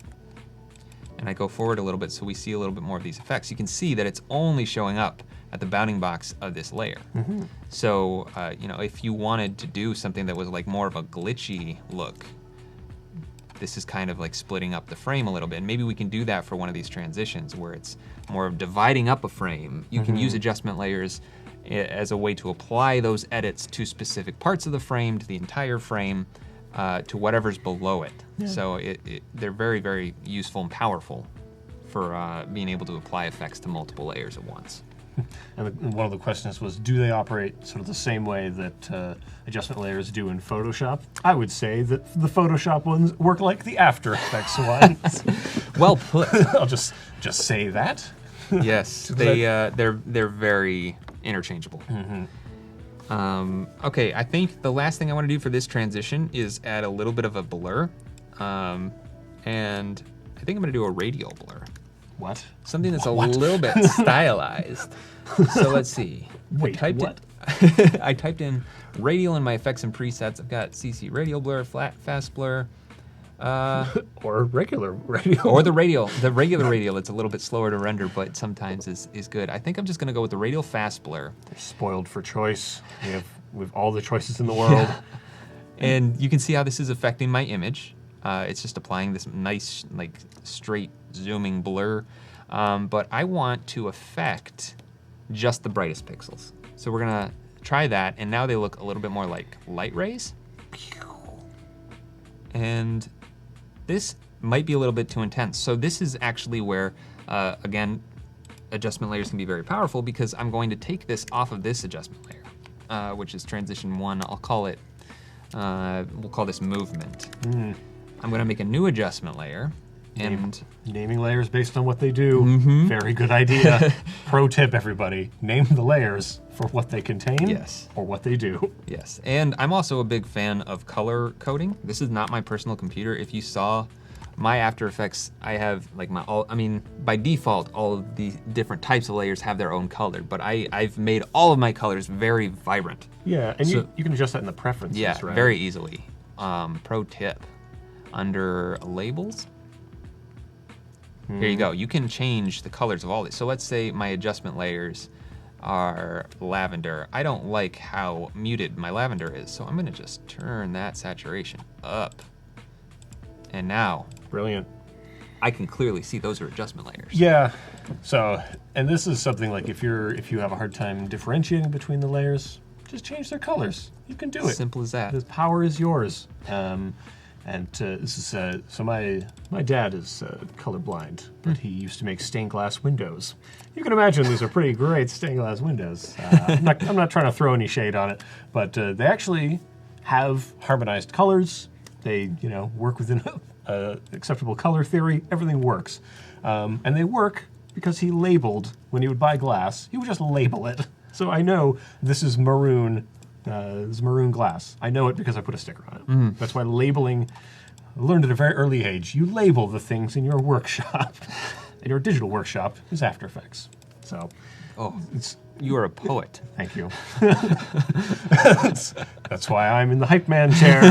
and I go forward a little bit so we see a little bit more of these effects, you can see that it's only showing up at the bounding box of this layer. Mm-hmm. So you know, if you wanted to do something that was like more of a glitchy look, this is kind of like splitting up the frame a little bit. And maybe we can do that for one of these transitions where it's more of dividing up a frame. You can use adjustment layers as a way to apply those edits to specific parts of the frame, to the entire frame, to whatever's below it. Yeah. So they're very, very useful and powerful for being able to apply effects to multiple layers at once. And one of the questions was, do they operate sort of the same way that adjustment layers do in Photoshop? I would say that the Photoshop ones work like the After Effects ones. Well put. I'll just say that. Yes, they're very interchangeable. Mm-hmm. Okay, I think the last thing I want to do for this transition is add a little bit of a blur, and I think I'm going to do a radial blur. What? Something that's a little bit stylized. So let's see. Wait, I typed in radial in my effects and presets. I've got CC radial blur, fast blur. Or regular radial. Or the regular radial. It's a little bit slower to render, but sometimes is good. I think I'm just going to go with the radial fast blur. They're spoiled for choice. We have all the choices in the world. Yeah. And you can see how this is affecting my image. It's just applying this nice, like, straight zooming blur. But I want to affect just the brightest pixels. So we're going to try that, and now they look a little bit more like light rays. And this might be a little bit too intense. So this is actually where, again, adjustment layers can be very powerful, because I'm going to take this off of this adjustment layer, which is transition 1. I'll call it, we'll call this movement. I'm going to make a new adjustment layer. And naming layers based on what they do. Very good idea. Pro tip, everybody. Name the layers for what they contain. Yes. Or what they do. Yes. And I'm also a big fan of color coding. This is not my personal computer. If you saw my After Effects, I have like by default, all of the different types of layers have their own color, but I've made all of my colors very vibrant. Yeah, and so, you can adjust that in the preferences, yeah, right? Very easily. Pro tip, under labels, here you go. You can change the colors of all these. So let's say my adjustment layers are lavender. I don't like how muted my lavender is, so I'm gonna just turn that saturation up. And now, brilliant. I can clearly see those are adjustment layers. Yeah. So, and this is something like if you have a hard time differentiating between the layers, just change their colors. You can do it. Simple as that. The power is yours. This is so my dad is colorblind, but he used to make stained glass windows. You can imagine these are pretty great stained glass windows. I'm not trying to throw any shade on it, but they actually have harmonized colors. They work within acceptable color theory. Everything works, and they work because he labeled when he would buy glass. He would just label it. So I know this is maroon. This is maroon glass. I know it because I put a sticker on it. That's why labeling, I learned at a very early age, you label the things in your workshop. And your digital workshop is After Effects. So, you are a poet. Thank you. That's why I'm in the hype man chair.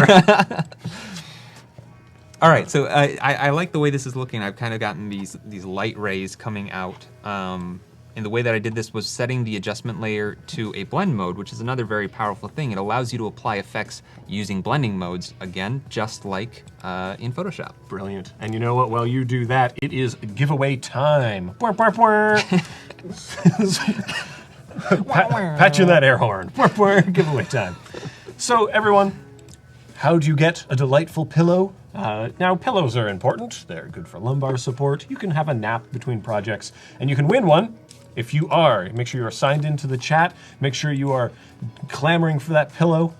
All right, so I like the way this is looking. I've kind of gotten these light rays coming out. And the way that I did this was setting the adjustment layer to a blend mode, which is another very powerful thing. It allows you to apply effects using blending modes, again, just like in Photoshop. Brilliant. And you know what? While you do that, it is giveaway time. Pat you in that air horn. Giveaway time. So everyone, how do you get a delightful pillow Now, pillows are important. They're good for lumbar support. You can have a nap between projects, and you can win one if you are. Make sure you're signed into the chat. Make sure you are clamoring for that pillow.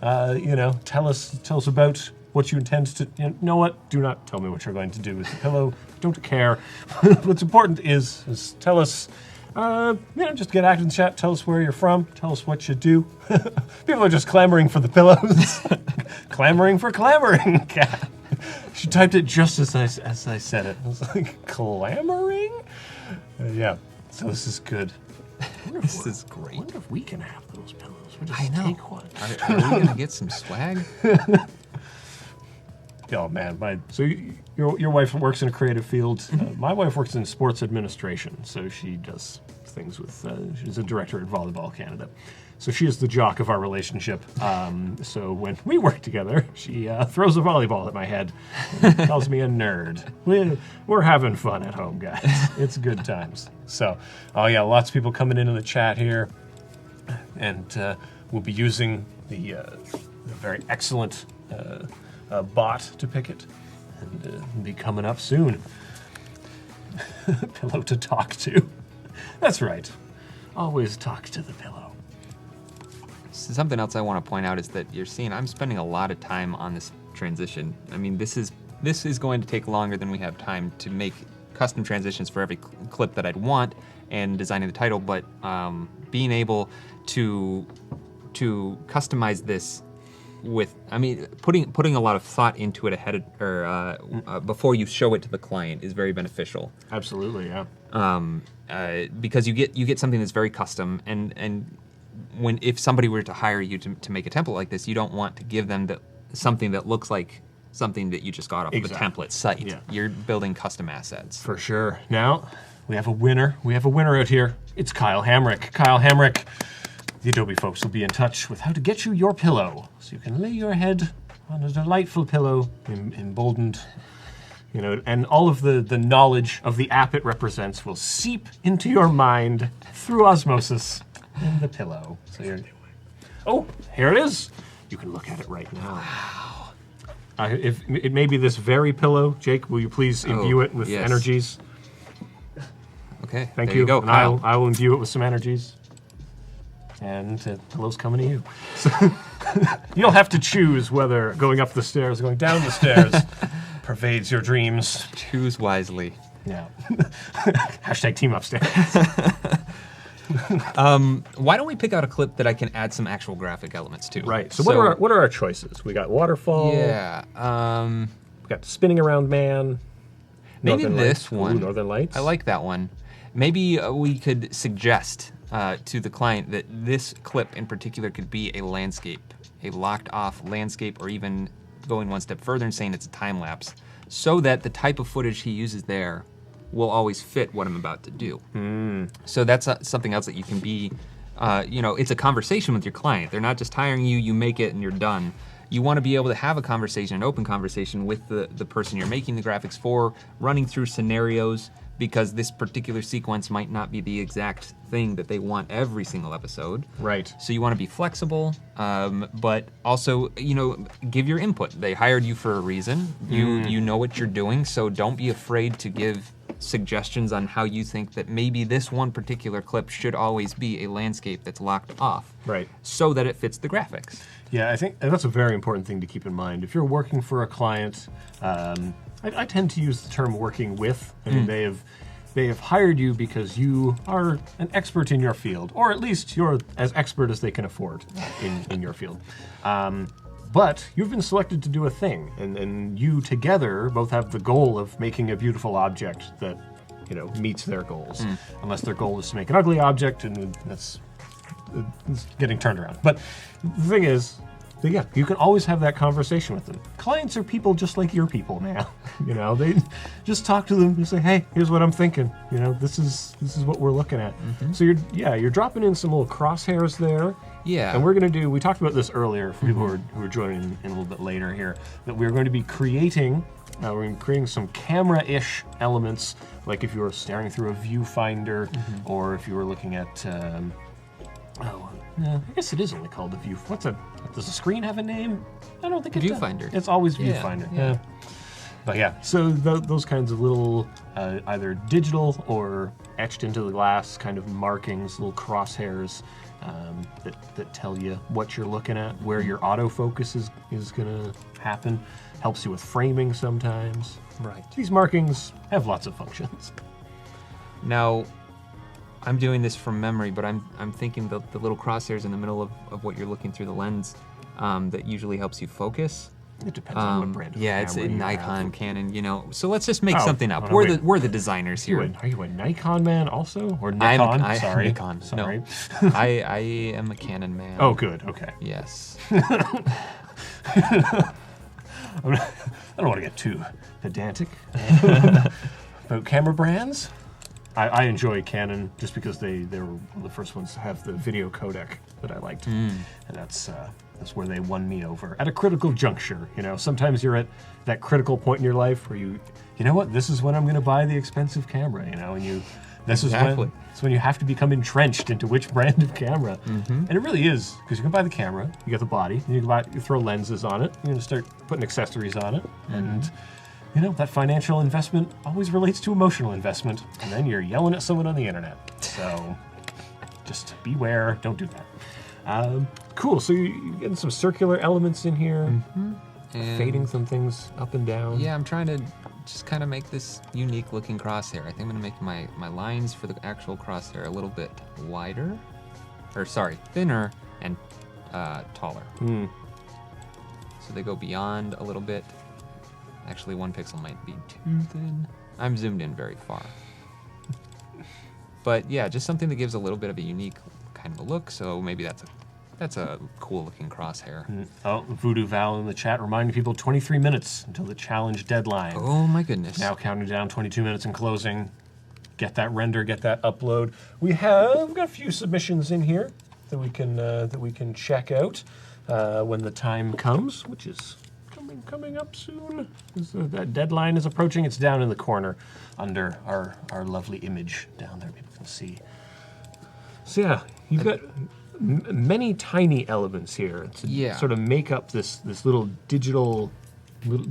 Tell us about what you intend to. You know what? Do not tell me what you're going to do with the pillow. Don't care. What's important is tell us. Just get active in the chat. Tell us where you're from. Tell us what you do. People are just clamoring for the pillows. Clamoring for clamoring. She typed it just as I said it. I was like, clamoring? Yeah. So this is good. This is great. I wonder if we can have those pillows. We'll just I know. take one. Are we going to get some swag? Oh man, so your wife works in a creative field. My wife works in sports administration, so she does things with. She's a director at Volleyball Canada, so she is the jock of our relationship. So when we work together, she throws a volleyball at my head, and calls me a nerd. We're having fun at home, guys. It's good times. So, lots of people coming into the chat here, and we'll be using the very excellent. Bot to pick it, and be coming up soon. Pillow to talk to. That's right. Always talk to the pillow. Something else I want to point out is that you're seeing I'm spending a lot of time on this transition. I mean, this is going to take longer than we have time to make custom transitions for every clip that I'd want and designing the title, but being able to customize this with, putting a lot of thought into it ahead of, or before you show it to the client is very beneficial. Absolutely, yeah. Because you get something that's very custom, and if somebody were to hire you to make a template like this, you don't want to give them something that looks like something that you just got off of a template site. Yeah. You're building custom assets. For sure. Now, we have a winner. We have a winner out here. It's Kyle Hamrick. Kyle Hamrick. The Adobe folks will be in touch with how to get you your pillow, so you can lay your head on a delightful pillow, emboldened, and all of the knowledge of the app it represents will seep into your mind through osmosis in the pillow. So here it is. You can look at it right now. Wow. If it may be this very pillow, Jake, will you please imbue it with energies? Okay. Thank there you. go, And Kyle. I will imbue it with some energies. And the pillow's coming to you. So you'll have to choose whether going up the stairs or going down the stairs pervades your dreams. Choose wisely. Yeah. Hashtag team upstairs. Why don't we pick out a clip that I can add some actual graphic elements to? Right. So what are our choices? We got waterfall. Yeah. We got spinning around man. Maybe Northern this Lights. one. Ooh, Northern Lights. I like that one. Maybe we could suggest to the client that this clip in particular could be a landscape, a locked off landscape, or even going one step further and saying it's a time lapse, so that the type of footage he uses there will always fit what I'm about to do. So that's something else that you can be, it's a conversation with your client. They're not just hiring you, you make it and you're done. You want to be able to have a conversation, an open conversation with the person you're making the graphics for, running through scenarios, because this particular sequence might not be the exact thing that they want every single episode. Right. So you want to be flexible, but also, give your input. They hired you for a reason. You know what you're doing, so don't be afraid to give suggestions on how you think that maybe this one particular clip should always be a landscape that's locked off. Right. So that it fits the graphics. Yeah, I think that's a very important thing to keep in mind. If you're working for a client, I tend to use the term working with. I mean, they have hired you because you are an expert in your field, or at least you're as expert as they can afford in your field. But you've been selected to do a thing, and you together both have the goal of making a beautiful object that meets their goals. Unless their goal is to make an ugly object, and that's it's getting turned around. But the thing is, you can always have that conversation with them. Clients are people just like your people, man. They just talk to them and say, "Hey, here's what I'm thinking. This is what we're looking at." So you're dropping in some little crosshairs there. Yeah. And we're going to we talked about this earlier for people who are joining in a little bit later here, that we're going to be creating some camera-ish elements, like if you were staring through a viewfinder, or if you were looking at, I guess it is only called a view. Does the screen have a name? I don't think it does. Viewfinder. It's always viewfinder. Yeah. But yeah, so those kinds of little, either digital or etched into the glass kind of markings, little crosshairs that tell you what you're looking at, where your autofocus is gonna happen. Helps you with framing sometimes. Right. These markings have lots of functions. Now, I'm doing this from memory, but I'm thinking the little crosshairs in the middle of what you're looking through the lens that usually helps you focus. It depends on what brand of Yeah, it's camera a you Nikon, have. Canon, you know. So let's just make Oh, something up. oh, no, we're wait. the designers here. Are you a Nikon man also? Or Nikon? Sorry. Nikon. Sorry. No. I am a Canon man. Oh, good. Okay. Yes. I don't want to get too pedantic about camera brands. I enjoy Canon just because they were one of the first ones to have the video codec that I liked, and that's where they won me over at a critical juncture. You know, sometimes you're at that critical point in your life where you know what, this is when I'm going to buy the expensive camera. You know, and this Exactly. is when you have to become entrenched into which brand of camera, and it really is, because you can buy the camera, you get the body, and you throw lenses on it, you're going to start putting accessories on it, and you know, that financial investment always relates to emotional investment, and then you're yelling at someone on the internet. So just beware, don't do that. Cool, so you're getting some circular elements in here, And fading some things up and down. Yeah, I'm trying to just kind of make this unique looking crosshair. I think I'm going to make my lines for the actual crosshair a little bit wider, or sorry, thinner and taller. So they go beyond a little bit. Actually, 1 pixel might be too thin. I'm zoomed in very far. But yeah, just something that gives a little bit of a unique kind of a look. So maybe that's a cool looking crosshair. Oh, Voodoo Val in the chat reminding people 23 minutes until the challenge deadline. Oh my goodness. Now counting down 22 minutes and closing. Get that render, get that upload. We've got a few submissions in here that we can check out when the time comes, which is coming up soon. That deadline is approaching. It's down in the corner under our lovely image down there. People can see. So yeah, you've got many tiny elements here to sort of make up this little digital little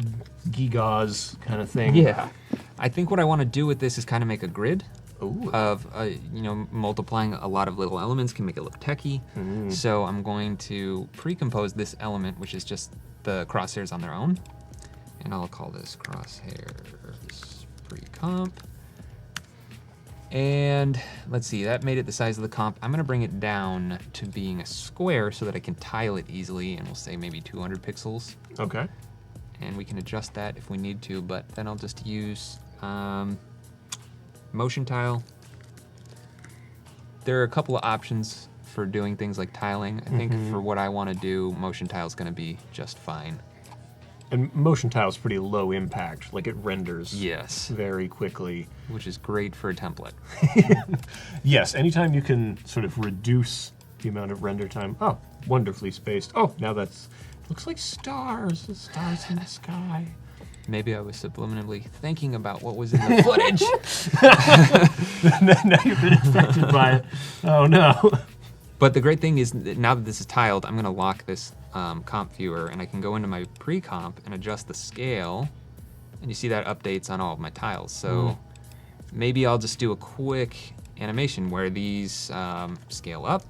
gewgaws kind of thing. Yeah. I think what I want to do with this is kind of make a grid Ooh. of, multiplying a lot of little elements can make it look techy. So I'm going to pre-compose this element, which is just the crosshairs on their own. And I'll call this crosshairs pre-comp. And let's see, that made it the size of the comp. I'm gonna bring it down to being a square so that I can tile it easily, and we'll say maybe 200 pixels. Okay. And we can adjust that if we need to, but then I'll just use motion tile. There are a couple of options for doing things like tiling. I think for what I want to do, motion tile is going to be just fine. And motion tile is pretty low impact, like it renders Yes, very quickly. which is great for a template. Yes, anytime you can sort of reduce the amount of render time. Oh, wonderfully spaced. Oh, now looks like stars. The stars in the sky. Maybe I was subliminally thinking about what was in the footage. Now you've been affected by it. Oh no. But the great thing is that now that this is tiled, I'm going to lock this comp viewer, and I can go into my pre-comp and adjust the scale, and you see that updates on all of my tiles. So maybe I'll just do a quick animation where these scale up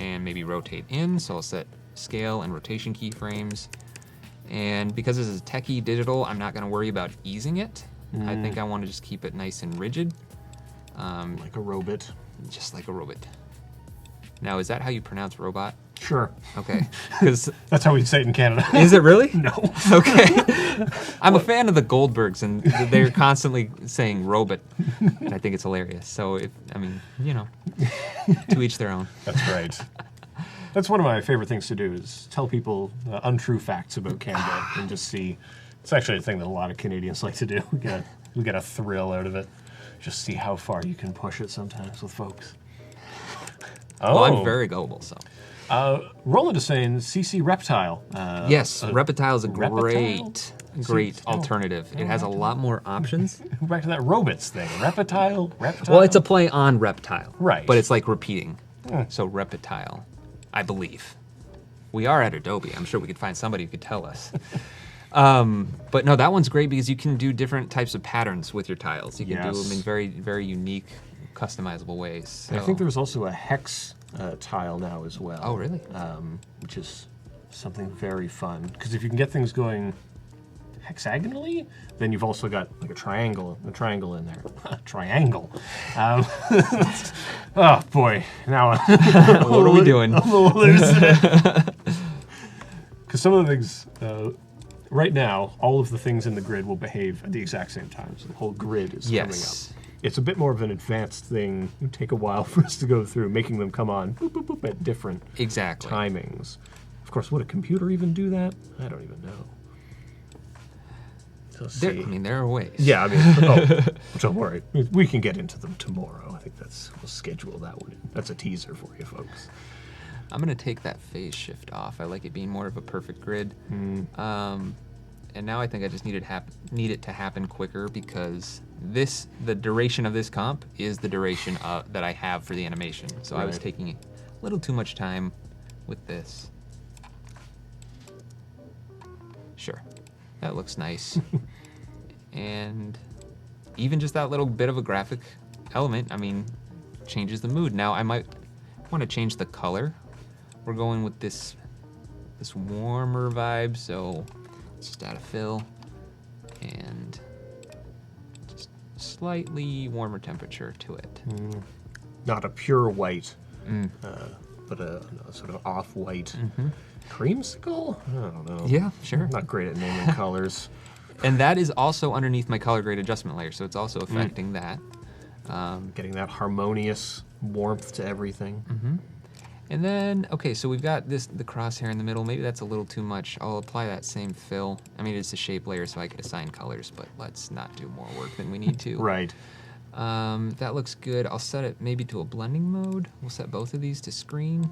and maybe rotate in. So I'll set scale and rotation keyframes. And because this is techie digital, I'm not going to worry about easing it. I think I want to just keep it nice and rigid. Like a robot. Just like a robot. Now, is that how you pronounce robot? Sure. Okay. Because That's how we say it in Canada. is it really? No. Okay. I'm a fan of the Goldbergs, and they're constantly saying robot, and I think it's hilarious. So, to each their own. That's right. That's one of my favorite things to do is tell people untrue facts about Canada and just see. It's actually a thing that a lot of Canadians like to do. We get a thrill out of it. Just see how far you can push it sometimes with folks. Oh, Well, I'm very gullible, so. Roland is saying CC Reptile. Yes, Reptile is a Reptile? great Oh, alternative. It has a lot more options. Back to that robots thing. Reptile. Well, it's a play on Reptile. Right. But it's like repeating. So Reptile, I believe. We are at Adobe. I'm sure we could find somebody who could tell us. But no, that one's great because you can do different types of patterns with your tiles. You can do them in Yes. very, very unique, customizable ways. And I So- think there's also a hex tile now as well. Oh, really? Which is something very fun. Because if you can get things going hexagonally, then you've also got like a triangle in there. Triangle. Oh boy, now What are we doing? I'm a little losing it. Because some of the things, right now, all of the things in the grid will behave at the exact same time. So the whole grid is coming Yes. up. It's a bit more of an advanced thing. It would take a while for us to go through, making them come on boop, boop, boop, at different Exactly. timings. Of course, would a computer even do that? I don't even know. So let's There, see. I mean, there are ways. Yeah, I mean, don't worry. We can get into them tomorrow. I think we'll schedule that one in. That's a teaser for you folks. I'm gonna take that phase shift off. I like it being more of a perfect grid. And now I think I just need it to happen quicker because the duration of this comp is the duration that I have for the animation. So I was Right. taking a little too much time with this. Sure, that looks nice. And even just that little bit of a graphic element, I mean, changes the mood. Now I might want to change the color. We're going with this warmer vibe, so just add a fill and just slightly warmer temperature to it. Not a pure white, but a sort of off-white creamsicle? I don't know. Yeah, sure. I'm not great at naming colors. And that is also underneath my color grade adjustment layer, so it's also affecting that. Getting that harmonious warmth to everything. And then, okay, so we've got the crosshair in the middle. Maybe that's a little too much. I'll apply that same fill. I mean, it's a shape layer, so I could assign colors, but let's not do more work than we need to. Right. That looks good. I'll set it maybe to a blending mode. We'll set both of these to screen.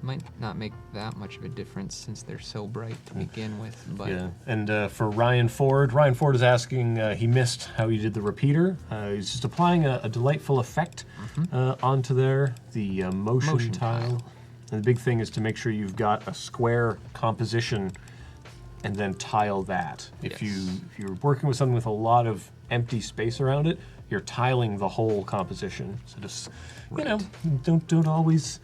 Might not make that much of a difference since they're so bright to begin with, but Yeah. And for Ryan Ford is asking, he missed how he did the repeater. He's just applying a delightful effect onto there, the motion tile. And the big thing is to make sure you've got a square composition and then tile that. If you're working with something with a lot of empty space around it, you're tiling the whole composition. So just, you know, don't always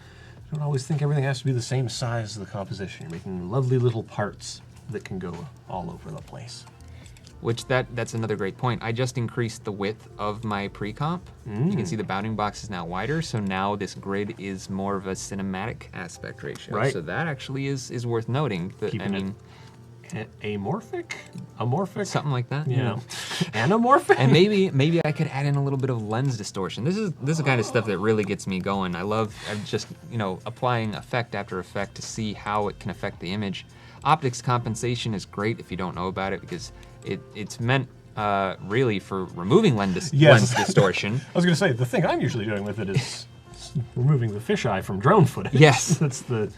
think everything has to be the same size as the composition. You're making lovely little parts that can go all over the place. which that's another great point. I just increased the width of my pre-comp. You can see the bounding box is now wider, so now this grid is more of a cinematic aspect ratio. Right. So that actually is worth noting. Keeping amorphic? Amorphic? something like that. Yeah. Anamorphic? And maybe I could add in a little bit of lens distortion. This is the kind of stuff that really gets me going. I'm just applying effect after effect to see how it can affect the image. Optics compensation is great if you don't know about it because it's meant really for removing lens distortion. I was going to say, the thing I'm usually doing with it is removing the fisheye from drone footage. Yes. That's the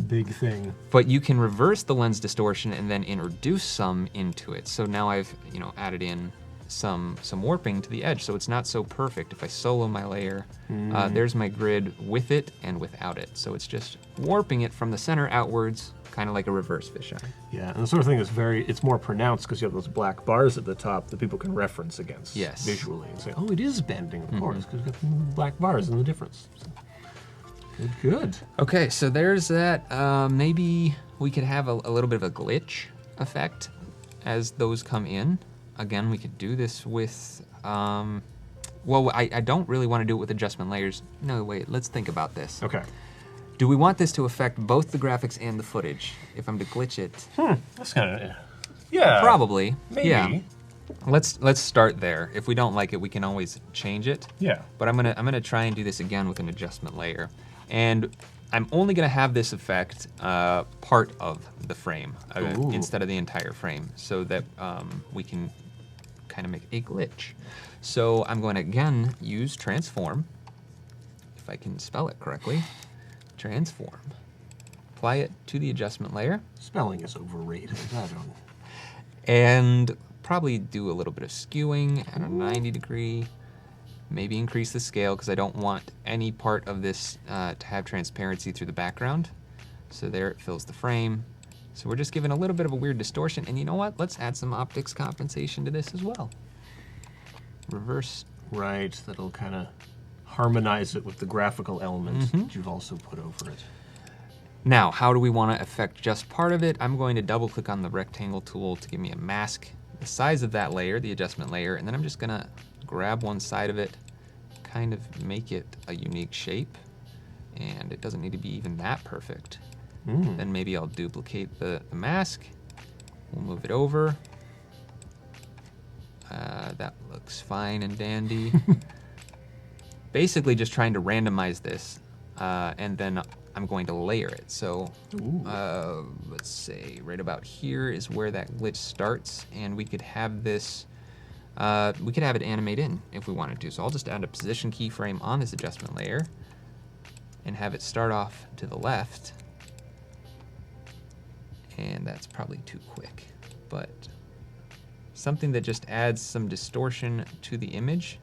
big thing. But you can reverse the lens distortion and then introduce some into it. So now I've added in some warping to the edge, so it's not so perfect. If I solo my layer, there's my grid with it and without it. So it's just warping it from the center outwards, kind of like a reverse fisheye. Yeah, and the sort of thing is it's more pronounced because you have those black bars at the top that people can reference against visually and say, oh, it is bending, of course, because you've got the black bars and the difference. So, good. Okay, so there's that. Maybe we could have a little bit of a glitch effect as those come in. Again, we could do this with, well, I don't really want to do it with adjustment layers. No, wait, let's think about this. Okay. Do we want this to affect both the graphics and the footage? If I'm to glitch it, That's kind of, yeah. probably. Maybe. Yeah. Let's start there. If we don't like it, we can always change it. Yeah. But I'm gonna try and do this again with an adjustment layer, and I'm only gonna have this effect part of the frame instead of the entire frame, so that we can kind of make a glitch. So I'm going to again use transform, if I can spell it correctly. Transform. Apply it to the adjustment layer. Spelling is overrated. I don't. And probably do a little bit of skewing at a 90 degree. Maybe increase the scale because I don't want any part of this to have transparency through the background. So there it fills the frame. So we're just giving a little bit of a weird distortion. And you know what? Let's add some optics compensation to this as well. Reverse. Right, that'll kind of harmonize it with the graphical elements that you've also put over it. Now, how do we want to affect just part of it? I'm going to double click on the rectangle tool to give me a mask the size of that layer, the adjustment layer, and then I'm just gonna grab one side of it, kind of make it a unique shape, and it doesn't need to be even that perfect. Then maybe I'll duplicate the mask, we'll move it over. That looks fine and dandy. Basically just trying to randomize this, and then I'm going to layer it. So let's say right about here is where that glitch starts, and we could have this, we could have it animate in if we wanted to. So I'll just add a position keyframe on this adjustment layer and have it start off to the left. And that's probably too quick, but something that just adds some distortion to the image,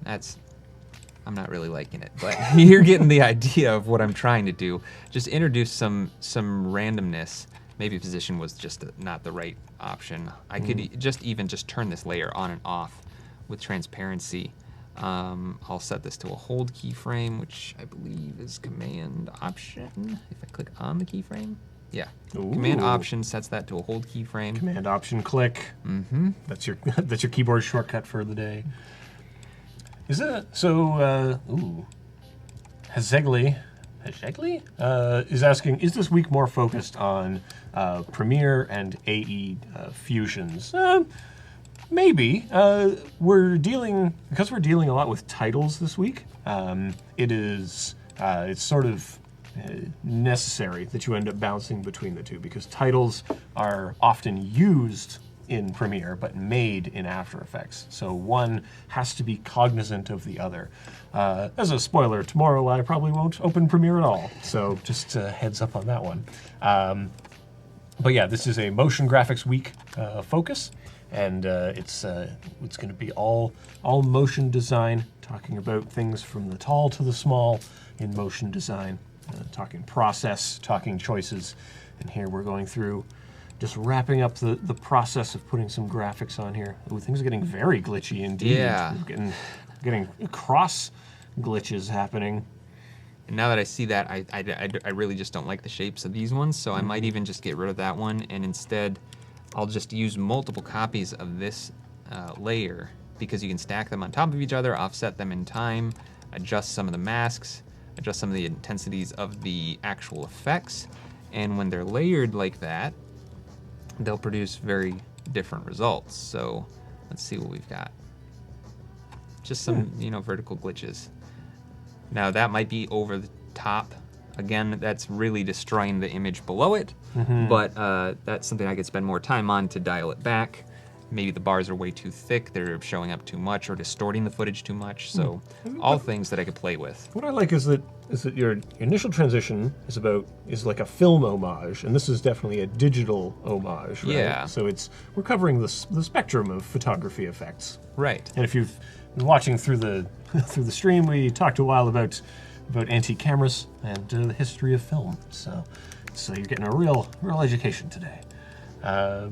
I'm not really liking it, but you're getting the idea of what I'm trying to do. Just introduce some randomness. Maybe position was just not the right option. I could just turn this layer on and off with transparency. I'll set this to a hold keyframe, which I believe is Command Option. If I click on the keyframe, yeah. Command Option sets that to a hold keyframe. Command Option click. That's your keyboard shortcut for the day. Is it so? Hazegli is asking, is this week more focused on Premiere and AE fusions? Maybe. We're dealing a lot with titles this week. It's sort of necessary that you end up bouncing between the two because titles are often used in Premiere but made in After Effects. So one has to be cognizant of the other. As a spoiler, tomorrow I probably won't open Premiere at all. So just a heads up on that one. But yeah, this is a motion graphics week focus, and it's going to be all motion design, talking about things from the tall to the small in motion design, talking process, talking choices, and here we're going through just wrapping up the process of putting some graphics on here. Ooh, things are getting very glitchy indeed. Yeah. Getting cross glitches happening. And now that I see that, I really just don't like the shapes of these ones, so I might even just get rid of that one, and instead I'll just use multiple copies of this layer, because you can stack them on top of each other, offset them in time, adjust some of the masks, adjust some of the intensities of the actual effects, and when they're layered like that, they'll produce very different results. So let's see what we've got. Just some, vertical glitches. Now that might be over the top. Again, that's really destroying the image below it, but that's something I could spend more time on to dial it back. Maybe the bars are way too thick, they're showing up too much or distorting the footage too much. So all things that I could play with. What I like is that your initial transition is like a film homage, and this is definitely a digital homage, right? Yeah. So we're covering the spectrum of photography effects. Right. And if you've been watching through the through the stream, we talked a while about antique cameras and the history of film. So you're getting a real education today. Yeah,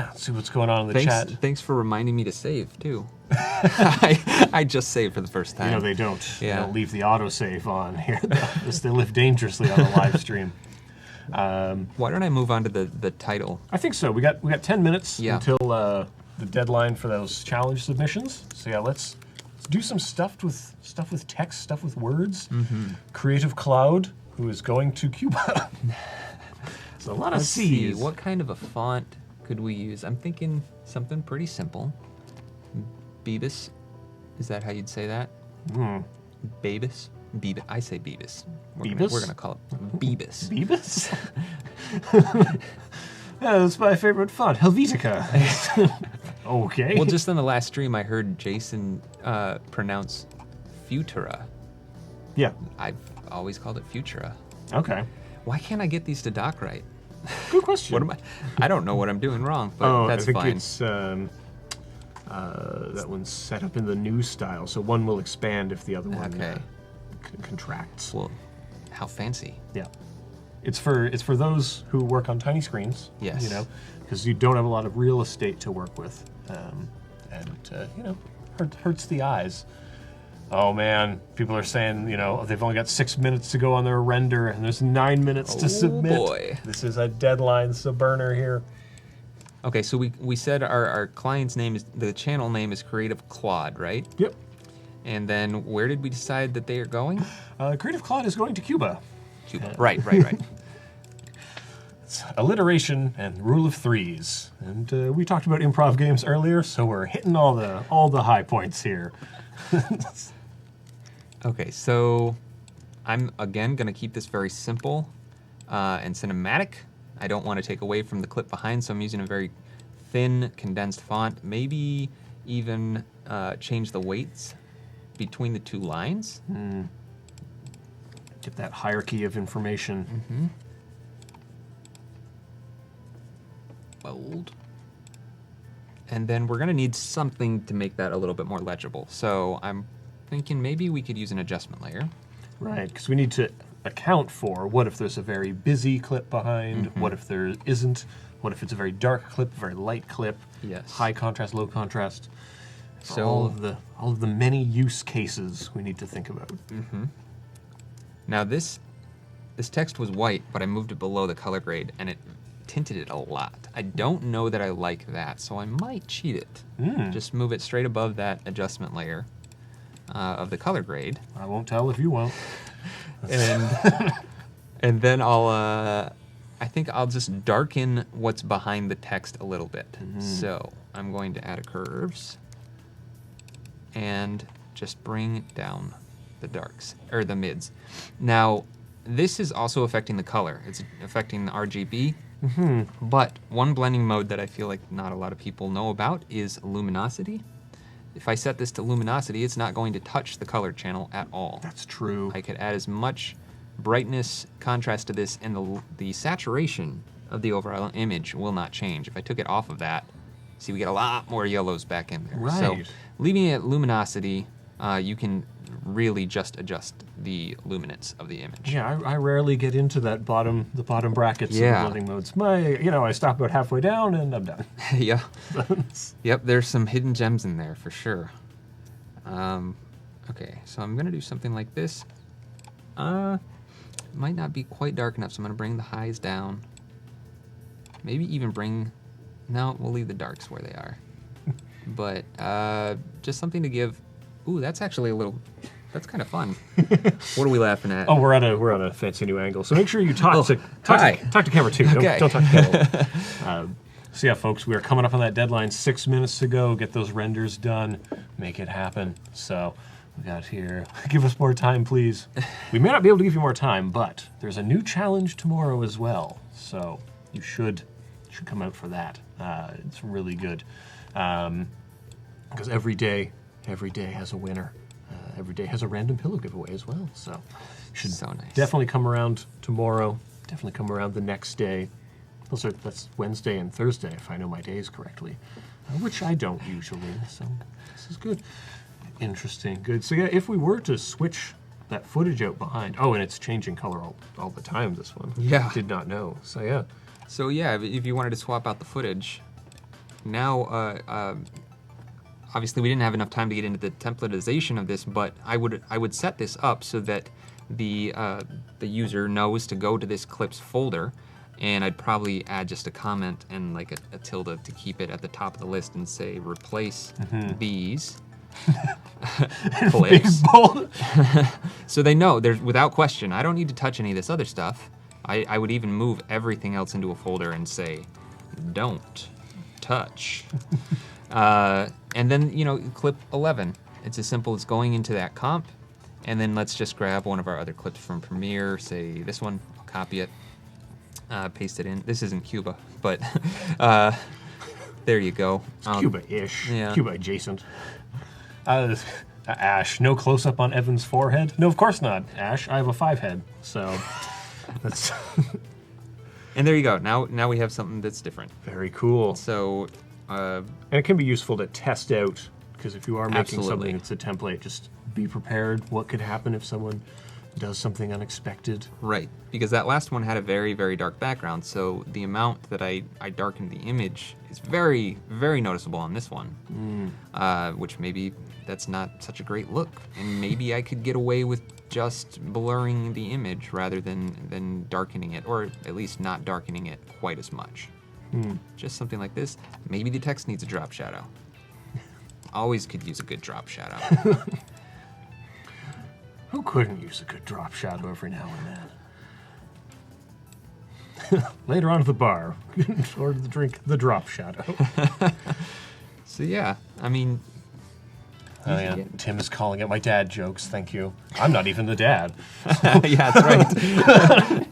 let's see what's going on in the chat. Thanks for reminding me to save, too. I just saved for the first time. They don't. Yeah. They don't leave the autosave on here. They live dangerously on the live stream. Why don't I move on to the title? I think so. We got 10 minutes Yeah. until the deadline for those challenge submissions. So yeah, let's do some stuff with text, stuff with words. Creative Cloud, who is going to Cuba. It's a lot of Let's see, C's. what kind of a font could we use? I'm thinking something pretty simple. Beebus, is that how you'd say that? Babus? I say Beebus. Beebus? We're gonna call it Beebus. Beebus? Yeah, that's my favorite font, Helvetica. Okay. Well, just on the last stream, I heard Jason pronounce Futura. Yeah. I've always called it Futura. Okay. Why can't I get these to dock right? Good question. What am I don't know what I'm doing wrong, but that's I think fine. it's that one's set up in the new style, so one will expand if the other one Okay. contracts. Well, how fancy. Yeah. it's for those who work on tiny screens. Yes. You know, because you don't have a lot of real estate to work with, and you know, hurts the eyes. Oh man, people are saying, you know, they've only got 6 minutes to go on their render, and there's 9 minutes to submit. Oh boy. This is a deadline, so burner here. Okay, so we said our client's name is, the channel name is Creative Claude, right? Yep. And then where did we decide that they are going? Creative Cloud is going to Cuba. Cuba. Right. It's alliteration and rule of threes. And we talked about improv games earlier, so we're hitting all the high points here. Okay, so I'm again gonna keep this very simple and cinematic. I don't want to take away from the clip behind, so I'm using a very thin, condensed font. Maybe even change the weights between the two lines. Get that hierarchy of information. Bold. And then we're gonna need something to make that a little bit more legible. So I'm thinking maybe we could use an adjustment layer. Right, because we need to account for what if there's a very busy clip behind, what if there isn't, what if it's a very dark clip, a very light clip, Yes. high contrast, low contrast. So all of the many use cases we need to think about. now this text was white, but I moved it below the color grade and it tinted it a lot. I don't know that I like that, so I might cheat it. Just move it straight above that adjustment layer of the color grade. I won't tell if you won't. And then I think I'll just darken what's behind the text a little bit. So I'm going to add a curves and just bring down the darks, or the mids. Now, this is also affecting the color. It's affecting the RGB. But one blending mode that I feel like not a lot of people know about is luminosity. If I set this to luminosity, it's not going to touch the color channel at all. That's true. I could add as much brightness, contrast to this, and the saturation of the overall image will not change. If I took it off of that, see, we get a lot more yellows back in there. Right. So leaving it at luminosity, you can really just adjust the luminance of the image. Yeah, I rarely get into the bottom brackets Yeah. of the blending modes. I stop about halfway down and I'm done. Yeah. Yep, there's some hidden gems in there for sure. Okay, so I'm gonna do something like this. Might not be quite dark enough, so I'm gonna bring the highs down. Maybe even no, we'll leave the darks where they are. But just something to give, ooh, that's actually that's kind of fun. What are we laughing at? Oh, we're on a fancy new angle. So make sure you talk to camera two. Okay. Don't talk to camera. So yeah, folks, we are coming up on that deadline. 6 minutes to go. Get those renders done. Make it happen. So we got here. Give us more time, please. We may not be able to give you more time, but there's a new challenge tomorrow as well. So you should come out for that. It's really good because every day has a winner. Every day has a random pillow giveaway as well. So you should So nice. definitely come around tomorrow. Definitely come around the next day. That's Wednesday and Thursday, if I know my days correctly, which I don't usually. So this is good. Interesting. Good. So yeah, if we were to switch that footage out behind, and it's changing color all the time, this one. Yeah. Did not know. So yeah. So yeah, if you wanted to swap out the footage, now obviously we didn't have enough time to get into the templatization of this, but I would set this up so that the user knows to go to this clips folder, and I'd probably add just a comment and like a tilde to keep it at the top of the list and say replace these clips. Big bold. So they know there's without question. I don't need to touch any of this other stuff. I would even move everything else into a folder and say, don't touch. And then, clip 11. It's as simple as going into that comp, and then let's just grab one of our other clips from Premiere, say this one, I'll copy it, paste it in. This isn't Cuba, but there you go. It's Cuba-ish. yeah. Cuba adjacent. Ash, no close-up on Evan's forehead? No, of course not, Ash. I have a 5 head, so that's And there you go. Now we have something that's different. very cool. So, And it can be useful to test out, because if you are making Absolutely. something that's a template, just be prepared. What could happen if someone does something unexpected. Right, because that last one had a very, very dark background, so the amount that I darkened the image is very, very noticeable on this one, which maybe that's not such a great look, and maybe I could get away with just blurring the image rather than darkening it, or at least not darkening it quite as much. Just something like this. Maybe the text needs a drop shadow. Always could use a good drop shadow. Who couldn't use a good drop shadow every now and then? Later on at the bar, order the drink, the drop shadow. So yeah, I mean... Oh yeah, Tim is calling it my dad jokes, thank you. I'm not even the dad. Yeah, that's right.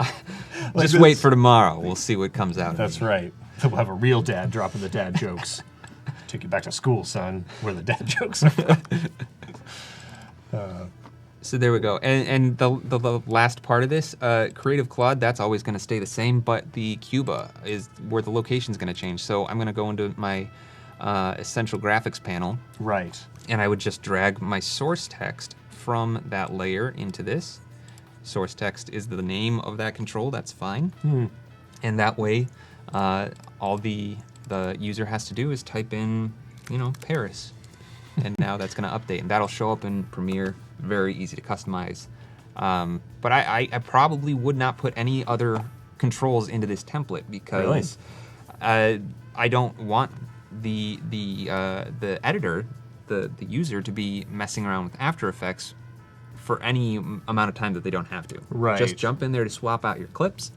Just wait for tomorrow. We'll see what comes out. That's right. We'll have a real dad dropping the dad jokes. Take you back to school, son, where the dad jokes are from. So there we go. And the last part of this, Creative Claude, that's always going to stay the same, but the Cuba is where the location's going to change. So I'm going to go into my Essential Graphics panel. Right. And I would just drag my source text from that layer into this. Source text is the name of that control, that's fine. And that way, all the user has to do is type in, Paris. And now that's going to update, and that'll show up in Premiere. Very easy to customize. But I probably would not put any other controls into this template because I don't want the editor, the user, to be messing around with After Effects for any amount of time that they don't have to. Right. Just jump in there to swap out your clips.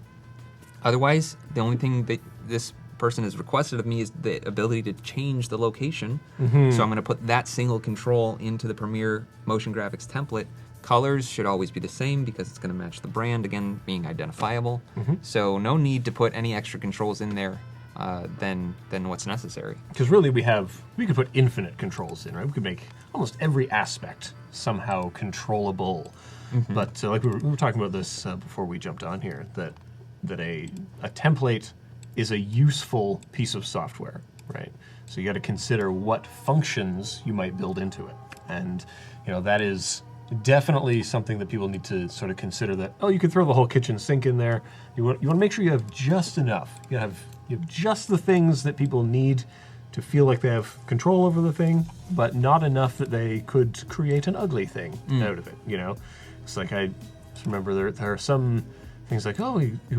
Otherwise, the only thing that this person has requested of me is the ability to change the location. So I'm going to put that single control into the Premiere Motion Graphics template. Colors should always be the same because it's going to match the brand, again, being identifiable. So no need to put any extra controls in there than what's necessary. Because really we could put infinite controls in, right? We could make almost every aspect somehow controllable. But like we were talking about this before we jumped on here, that a template is a useful piece of software, right? So you got to consider what functions you might build into it. And that is definitely something that people need to sort of consider, that, you could throw the whole kitchen sink in there. You want to make sure you have just enough. You have just the things that people need to feel like they have control over the thing, but not enough that they could create an ugly thing out of it, It's like I just remember there are some things like, it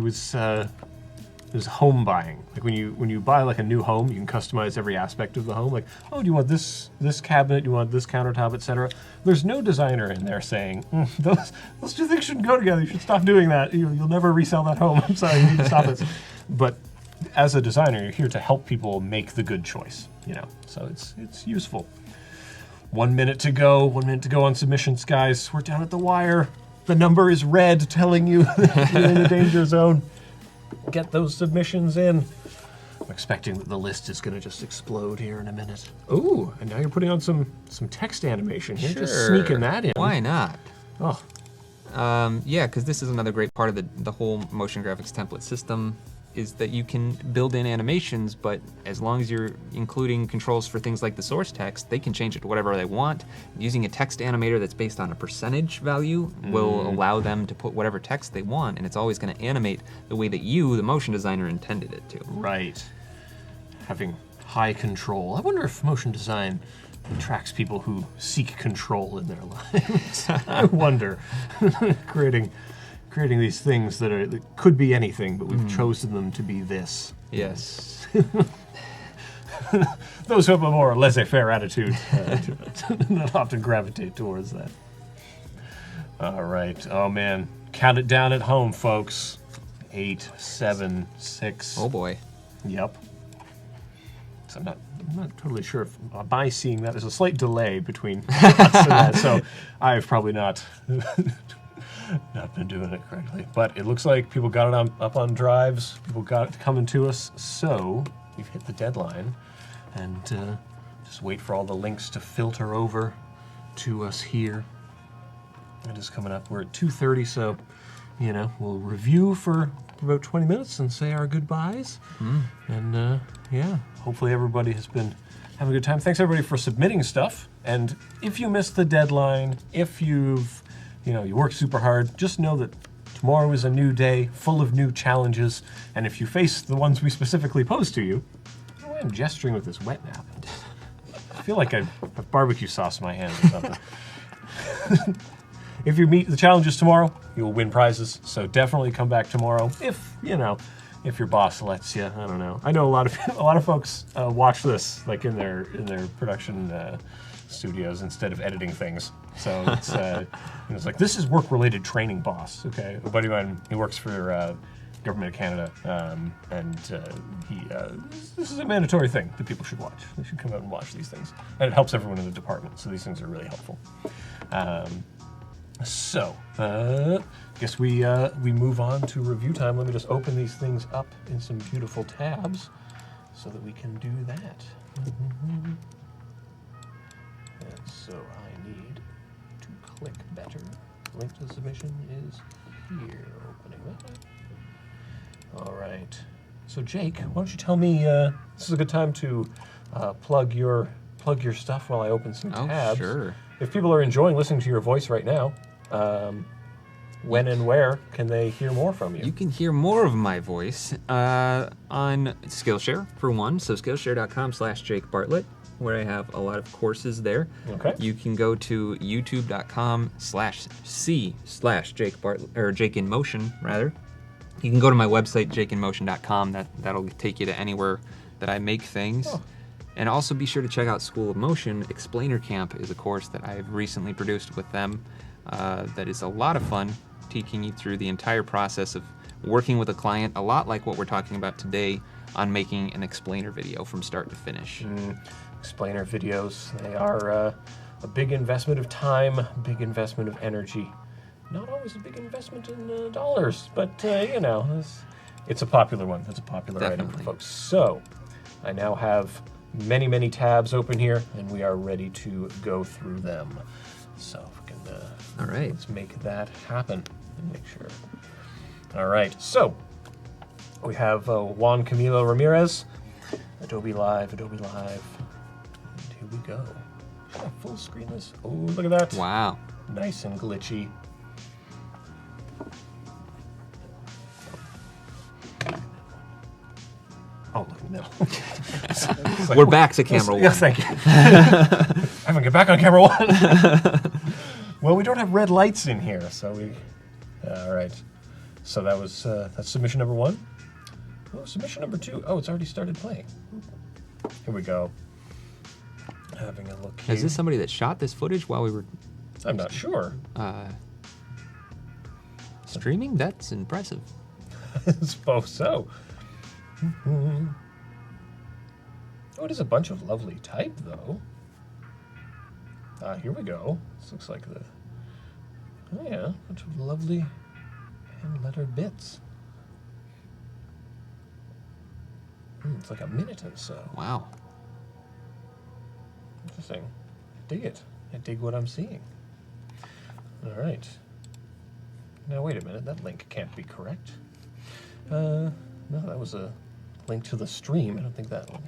was home buying. Like when you buy like a new home, you can customize every aspect of the home. Like, do you want this cabinet? Do you want this countertop, etc.? There's no designer in there saying those two things shouldn't go together. You should stop doing that. You'll never resell that home. I'm sorry, you need to stop this. But as a designer, you're here to help people make the good choice. So it's useful. 1 minute to go. 1 minute to go on submissions, guys. We're down at the wire. The number is red, telling you that you're in the danger zone. Get those submissions in. I'm expecting that the list is going to just explode here in a minute. Ooh, and now you're putting on some text animation here. Sure. Just sneaking that in. Why not? Oh. Yeah, because this is another great part of the whole motion graphics template system, is that you can build in animations, but as long as you're including controls for things like the source text, they can change it to whatever they want. Using a text animator that's based on a percentage value will allow them to put whatever text they want, and it's always going to animate the way that you, the motion designer, intended it to. Right. Having high control. I wonder if motion design attracts people who seek control in their lives. I wonder. Creating these things that could be anything, but we've chosen them to be this. Yes. Those who have a more laissez-faire attitude that often gravitate towards that. All right. Oh, man. Count it down at home, folks. 8, 7, 6. Oh, boy. Yep. So I'm not totally sure if by seeing that, there's a slight delay between us and that, so I've probably not been doing it correctly. But it looks like people got it up on drives. People got it coming to us. So we've hit the deadline. And just wait for all the links to filter over to us here. It is coming up. We're at 2:30, so, we'll review for about 20 minutes and say our goodbyes. And, hopefully everybody has been having a good time. Thanks, everybody, for submitting stuff. And if you missed the deadline, if you've you work super hard, just know that tomorrow is a new day, full of new challenges, and if you face the ones we specifically pose to you, I don't know why I'm gesturing with this wet nap. I feel like I have barbecue sauce in my hand or something. If you meet the challenges tomorrow, you will win prizes. So definitely come back tomorrow if your boss lets you. I don't know. I know a lot of folks watch this like in their production studios instead of editing things. So it's like, this is work-related training, boss. Okay, a buddy of mine, he works for Government of Canada, and this is a mandatory thing that people should watch. They should come out and watch these things, and it helps everyone in the department. So these things are really helpful. Guess we move on to review time. Let me just open these things up in some beautiful tabs so that we can do that. And so I need to click better. Link to the submission is here. Opening that up. All right. So Jake, why don't you tell me? This is a good time to plug your stuff while I open some tabs. Sure. If people are enjoying listening to your voice right now, when and where can they hear more from you? You can hear more of my voice on Skillshare, for one. So Skillshare.com/Jake Bartlett, where I have a lot of courses there. Okay. You can go to youtube.com/C/Jake Bartlett, or Jake in Motion, rather. You can go to my website, jakeinmotion.com. That'll take you to anywhere that I make things. Oh. And also be sure to check out School of Motion. Explainer Camp is a course that I've recently produced with them that is a lot of fun, teaching you through the entire process of working with a client, a lot like what we're talking about today on making an explainer video from start to finish. Explainer videos, they are a big investment of time, a big investment of energy. Not always a big investment in dollars, but it's a popular one. It's a popular item for folks. So I now have many, many tabs open here, and we are ready to go through them. So if we can, all right, let's make that happen and make sure. All right, so we have Juan Camilo Ramirez, Adobe Live. And here we go. Should I full screen this? Oh, look at that. Wow. Nice and glitchy. Oh, look in the middle. We're back to camera one. Yes, thank you. I'm gonna get back on camera one. Well, we don't have red lights in here, so we. All right. So that was that's submission number 1. Oh, submission number 2. Oh, it's already started playing. Here we go. Having a look here. Is this somebody that shot this footage while we were? I'm not sure. Streaming? That's impressive. I suppose so. Oh, it is a bunch of lovely type, though. Here we go. This looks like the... Oh, yeah. A bunch of lovely hand-lettered bits. It's like a minute or so. Wow. Interesting. I dig it. I dig what I'm seeing. All right. Now, wait a minute. That link can't be correct. No, that was a link to the stream. I don't think that one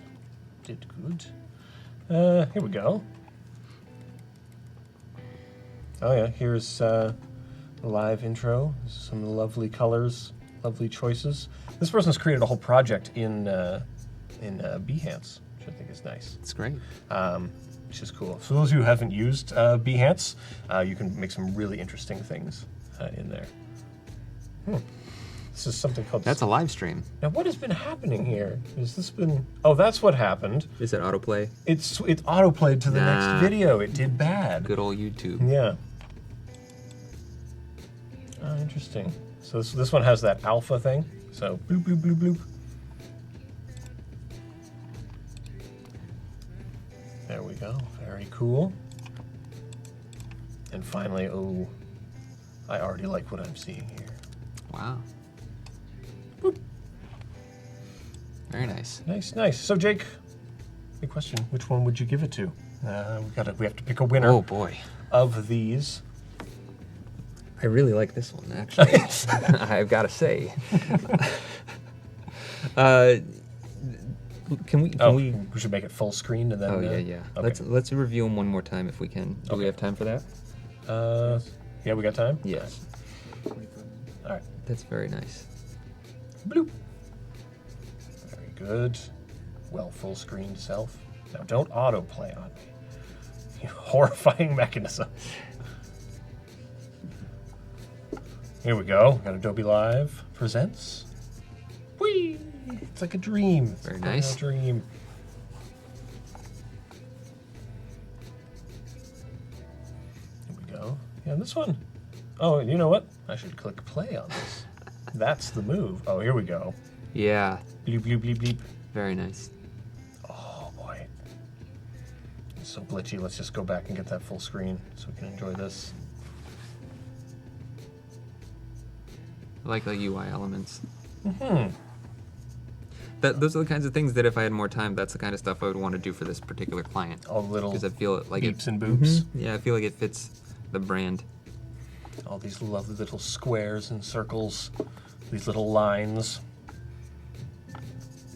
did good. Here we go. Oh yeah, here's the live intro. Some lovely colors, lovely choices. This person's created a whole project in Behance, which I think is nice. It's great. Which is cool. For those who haven't used Behance, you can make some really interesting things in there. This is something called... That's a live stream. Now, what has been happening here? Has this been... Oh, that's what happened. Is it autoplay? It autoplayed to the next video. It did bad. Good old YouTube. Yeah. Oh, interesting. So this one has that alpha thing. So bloop, bloop, bloop, bloop. There we go. Very cool. And finally, oh, I already like what I'm seeing here. Wow. Boop. Very nice. Nice, nice. So Jake, big question: which one would you give it to? We have to pick a winner. Oh boy. Of these. I really like this one, actually. I've got to say. Can we? We should make it full screen and then. Oh yeah. Okay. Let's review them one more time if we can. Do we have time for that? Yeah, we got time? Yeah. All right. That's very nice. Bloop. Very good. Well, full screen self. Now, don't autoplay on me. You horrifying mechanism. Here we go. Got Adobe Live presents. Whee! It's like a dream. It's Very like nice. A dream. Here we go. Yeah, this one. Oh, you know what? I should click play on this. That's the move. Oh, here we go. Yeah. Bleep, bleep, bleep, bleep. Very nice. Oh, boy. It's so glitchy. Let's just go back and get that full screen so we can enjoy this. I like the UI elements. Mm-hmm. Those are the kinds of things that if I had more time, that's the kind of stuff I would want to do for this particular client. All the little Because I feel like beeps and boops. Yeah, I feel like it fits the brand. All these lovely little squares and circles. These little lines.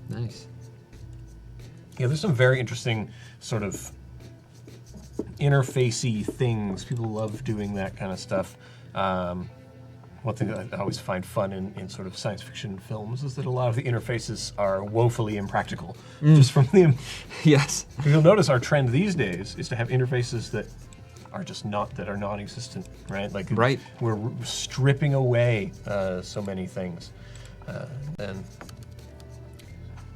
Nice. Yeah, there's some very interesting sort of interfacey things. People love doing that kind of stuff. One thing that I always find fun in sort of science fiction films is that a lot of the interfaces are woefully impractical. Just from the... Yes. You'll notice our trend these days is to have interfaces that are just non-existent, right? Like Right. We're stripping away so many things. And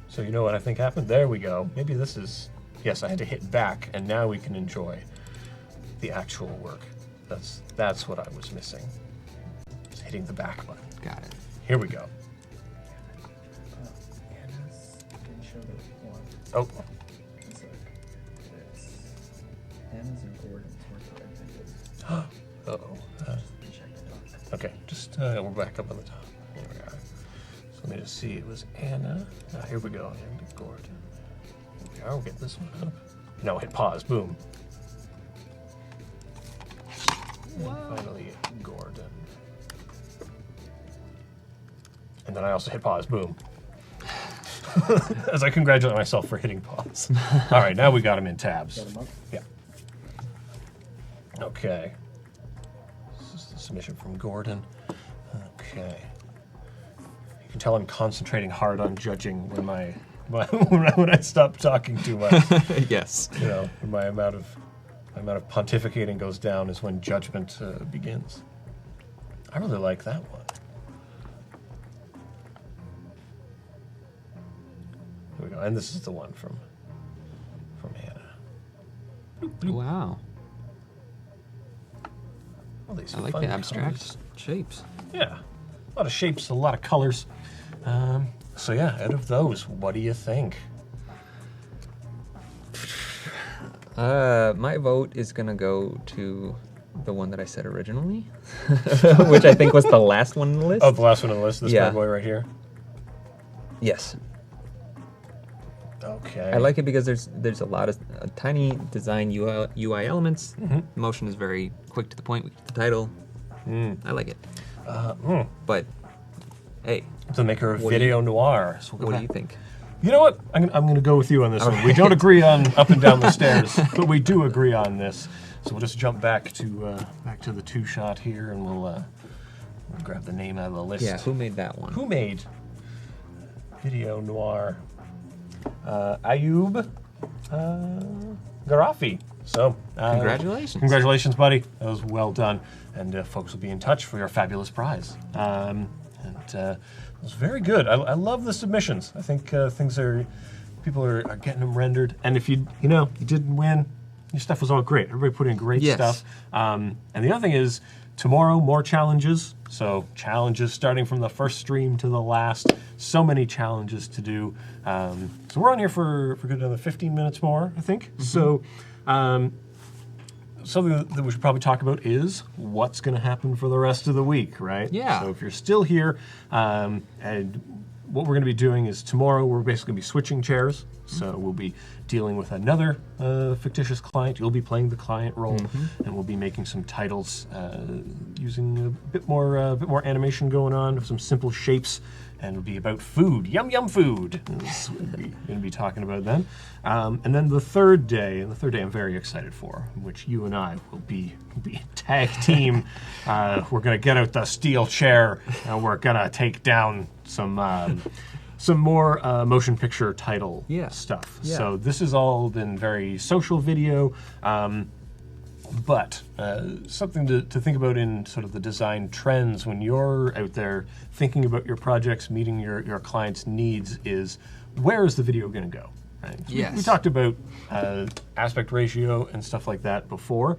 so you know what I think happened? There we go. Maybe this is... Yes, I had to hit back, and now we can enjoy the actual work. That's what I was missing. Just hitting the back button. Got it. Here we go. Anna's didn't show the one. Oh, It's like this. Anna's and Gordon's weren't the right thing. uh-oh. Check the doc. Okay, just we're back up on the top. Here we are. So let me just see. It was Anna. Here we go. And Gordon. Here we are. We'll get this one up. No, hit pause. Boom. And finally, Gordon. And then I also hit pause. Boom. As I congratulate myself for hitting pause. All right, now we got him in tabs. Got 'em up? Yeah. Okay. This is the submission from Gordon. Okay. You can tell I'm concentrating hard on judging when when I stop talking too much. Yes. You know, when my amount of pontificating goes down is when judgment begins. I really like that one. Here we go, and this is the one from Hannah. Wow. All these I like fun the abstract colors. shapes. Yeah, a lot of shapes, a lot of colors. So yeah, out of those, what do you think? My vote is gonna go to the one that I said originally, which I think was the last one on the list. Oh, the last one on the list, this Yeah. bad boy right here. Yes. Okay. I like it because there's a lot of tiny design UI elements. The motion is very quick to the point. We get the title. I like it. But hey, the maker of What do you- Video Noir. So we'll go what do back. you think? You know what? I'm going to go with you on this All one. We right. don't agree on up and down the stairs, but we do agree on this. So we'll just jump back to the two shot here, and we'll grab the name out of the list. Yeah, who made that one? Who made Video Noir? Ayub Garafi. So Congratulations. Congratulations, buddy. That was well done. And folks will be in touch for your fabulous prize. It was very good. I love the submissions. I think people are getting them rendered. And if you didn't win, your stuff was all great. Everybody put in great Yes. stuff. And the other thing is, tomorrow, more challenges. So challenges starting from the first stream to the last. So many challenges to do. So we're on here for good another 15 minutes more, I think. So something that we should probably talk about is what's going to happen for the rest of the week, right? Yeah. So if you're still here, and what we're going to be doing is tomorrow we're basically going to be switching chairs. So we'll be dealing with another fictitious client. You'll be playing the client role, and we'll be making some titles using a bit more animation going on, some simple shapes, and it'll be about food. Yum yum food. That's what we're going to be talking about then. And then the third day I'm very excited for, in which you and I will be tag team. We're going to get out the steel chair, and we're going to take down some more motion picture title stuff. Yeah. So this has all been very social video, but something to think about in sort of the design trends when you're out there thinking about your projects, meeting your clients' needs is, where is the video going to go? Right? So Yes. we talked about aspect ratio and stuff like that before.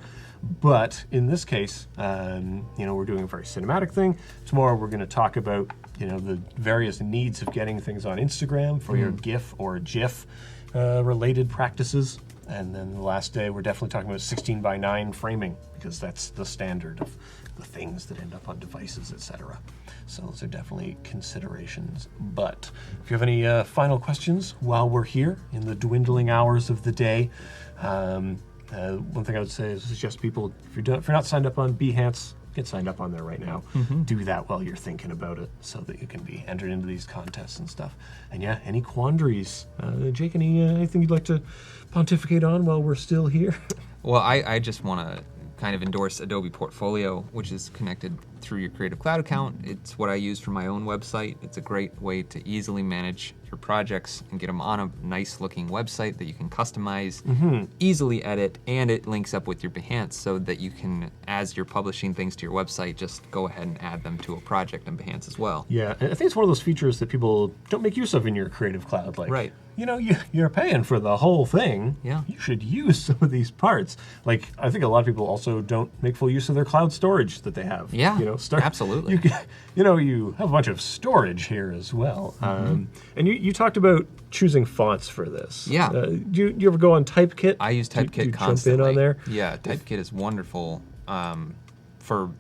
But in this case, we're doing a very cinematic thing. Tomorrow we're going to talk about, the various needs of getting things on Instagram for your GIF or GIF related practices. And then the last day, we're definitely talking about 16:9 framing, because that's the standard of the things that end up on devices, etc. So those are definitely considerations. But if you have any final questions while we're here in the dwindling hours of the day, one thing I would say is suggest people, if you're not signed up on Behance, get signed up on there right now. Do that while you're thinking about it, so that you can be entered into these contests and stuff. And yeah, any quandaries? Jake, anything you'd like to pontificate on while we're still here? Well, I just want to kind of endorse Adobe Portfolio, which is connected through your Creative Cloud account. It's what I use for my own website. It's a great way to easily manage your projects and get them on a nice looking website that you can customize, easily edit, and it links up with your Behance so that you can, as you're publishing things to your website, just go ahead and add them to a project in Behance as well. Yeah, I think it's one of those features that people don't make use of in your Creative Cloud. Like, Right. You're paying for the whole thing. Yeah. You should use some of these parts. Like, I think a lot of people also don't make full use of their cloud storage that they have. Yeah, absolutely. You have a bunch of storage here as well. And you talked about choosing fonts for this. Yeah. Do you ever go on Typekit? I use Typekit do you constantly. jump in on there? Yeah, Typekit is wonderful for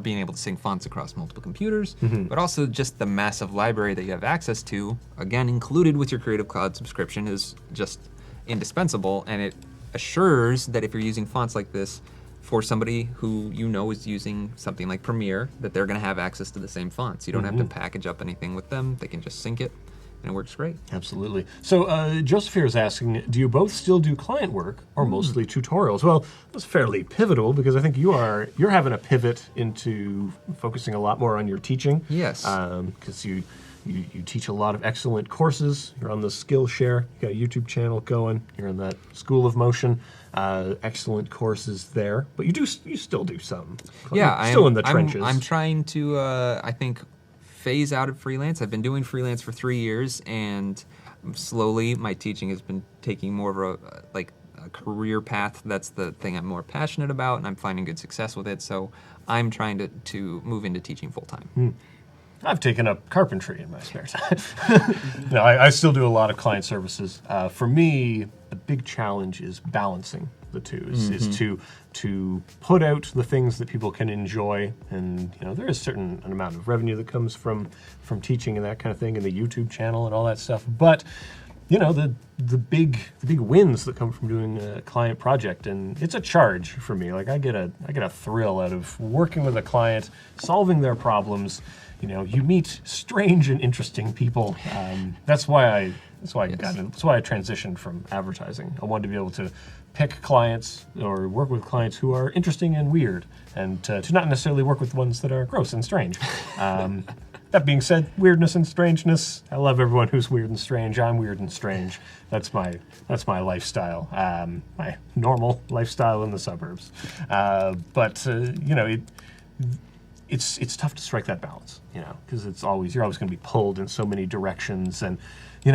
being able to sync fonts across multiple computers, but also just the massive library that you have access to, again, included with your Creative Cloud subscription, is just indispensable, and it assures that if you're using fonts like this for somebody who is using something like Premiere, that they're going to have access to the same fonts. You don't have to package up anything with them. They can just sync it, and it works great. Absolutely. So Joseph here is asking, do you both still do client work or mostly tutorials? Well, that's fairly pivotal, because I think you're having a pivot into focusing a lot more on your teaching. Yes. Because you teach a lot of excellent courses. You're on the Skillshare. You got a YouTube channel going. You're in that School of Motion. Excellent courses there. But you still do some. Yeah, You're still in the trenches. I'm trying to, I think, phase out of freelance. I've been doing freelance for 3 years, and slowly my teaching has been taking more of a career path. That's the thing I'm more passionate about, and I'm finding good success with it. So I'm trying to move into teaching full time. I've taken up carpentry in my spare time. No, I still do a lot of client services. For me, the big challenge is balancing the two, is to put out the things that people can enjoy, and there is a certain amount of revenue that comes from teaching and that kind of thing, and the YouTube channel and all that stuff. But the big wins that come from doing a client project, and it's a charge for me. Like, I get a thrill out of working with a client, solving their problems. You meet strange and interesting people. That's why I transitioned from advertising. I wanted to be able to pick clients or work with clients who are interesting and weird, and to not necessarily work with ones that are gross and strange. That being said, weirdness and strangeness, I love everyone who's weird and strange. I'm weird and strange. That's my lifestyle, my normal lifestyle in the suburbs. It's tough to strike that balance, because you're always going to be pulled in so many directions, and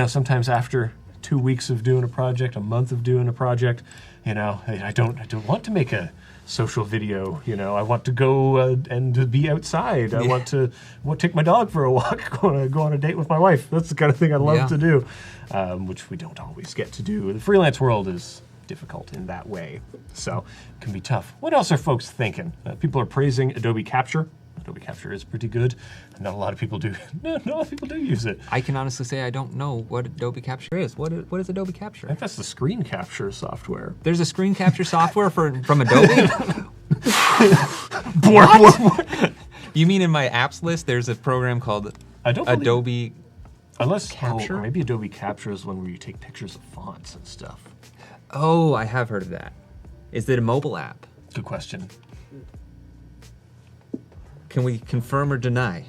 sometimes after 2 weeks of doing a project, a month of doing a project, I don't want to make a social video. I want to go and to be outside. I want to take my dog for a walk, go on a date with my wife. That's the kind of thing I love to do, which we don't always get to do. The freelance world is difficult in that way, so it can be tough. What else are folks thinking? People are praising Adobe Capture. Adobe Capture is pretty good. Not a lot of people do. Not a lot of people do use it. I can honestly say I don't know what Adobe Capture is. What is Adobe I Capture? think that's the screen capture software. There's a screen capture software from Adobe? What? You mean in my apps list, there's a program called I don't believe- Adobe Unless Capture? or maybe Adobe Capture is one where you take pictures of fonts and stuff. Oh, I have heard of that. Is it a mobile app? Good question. Can we confirm or deny?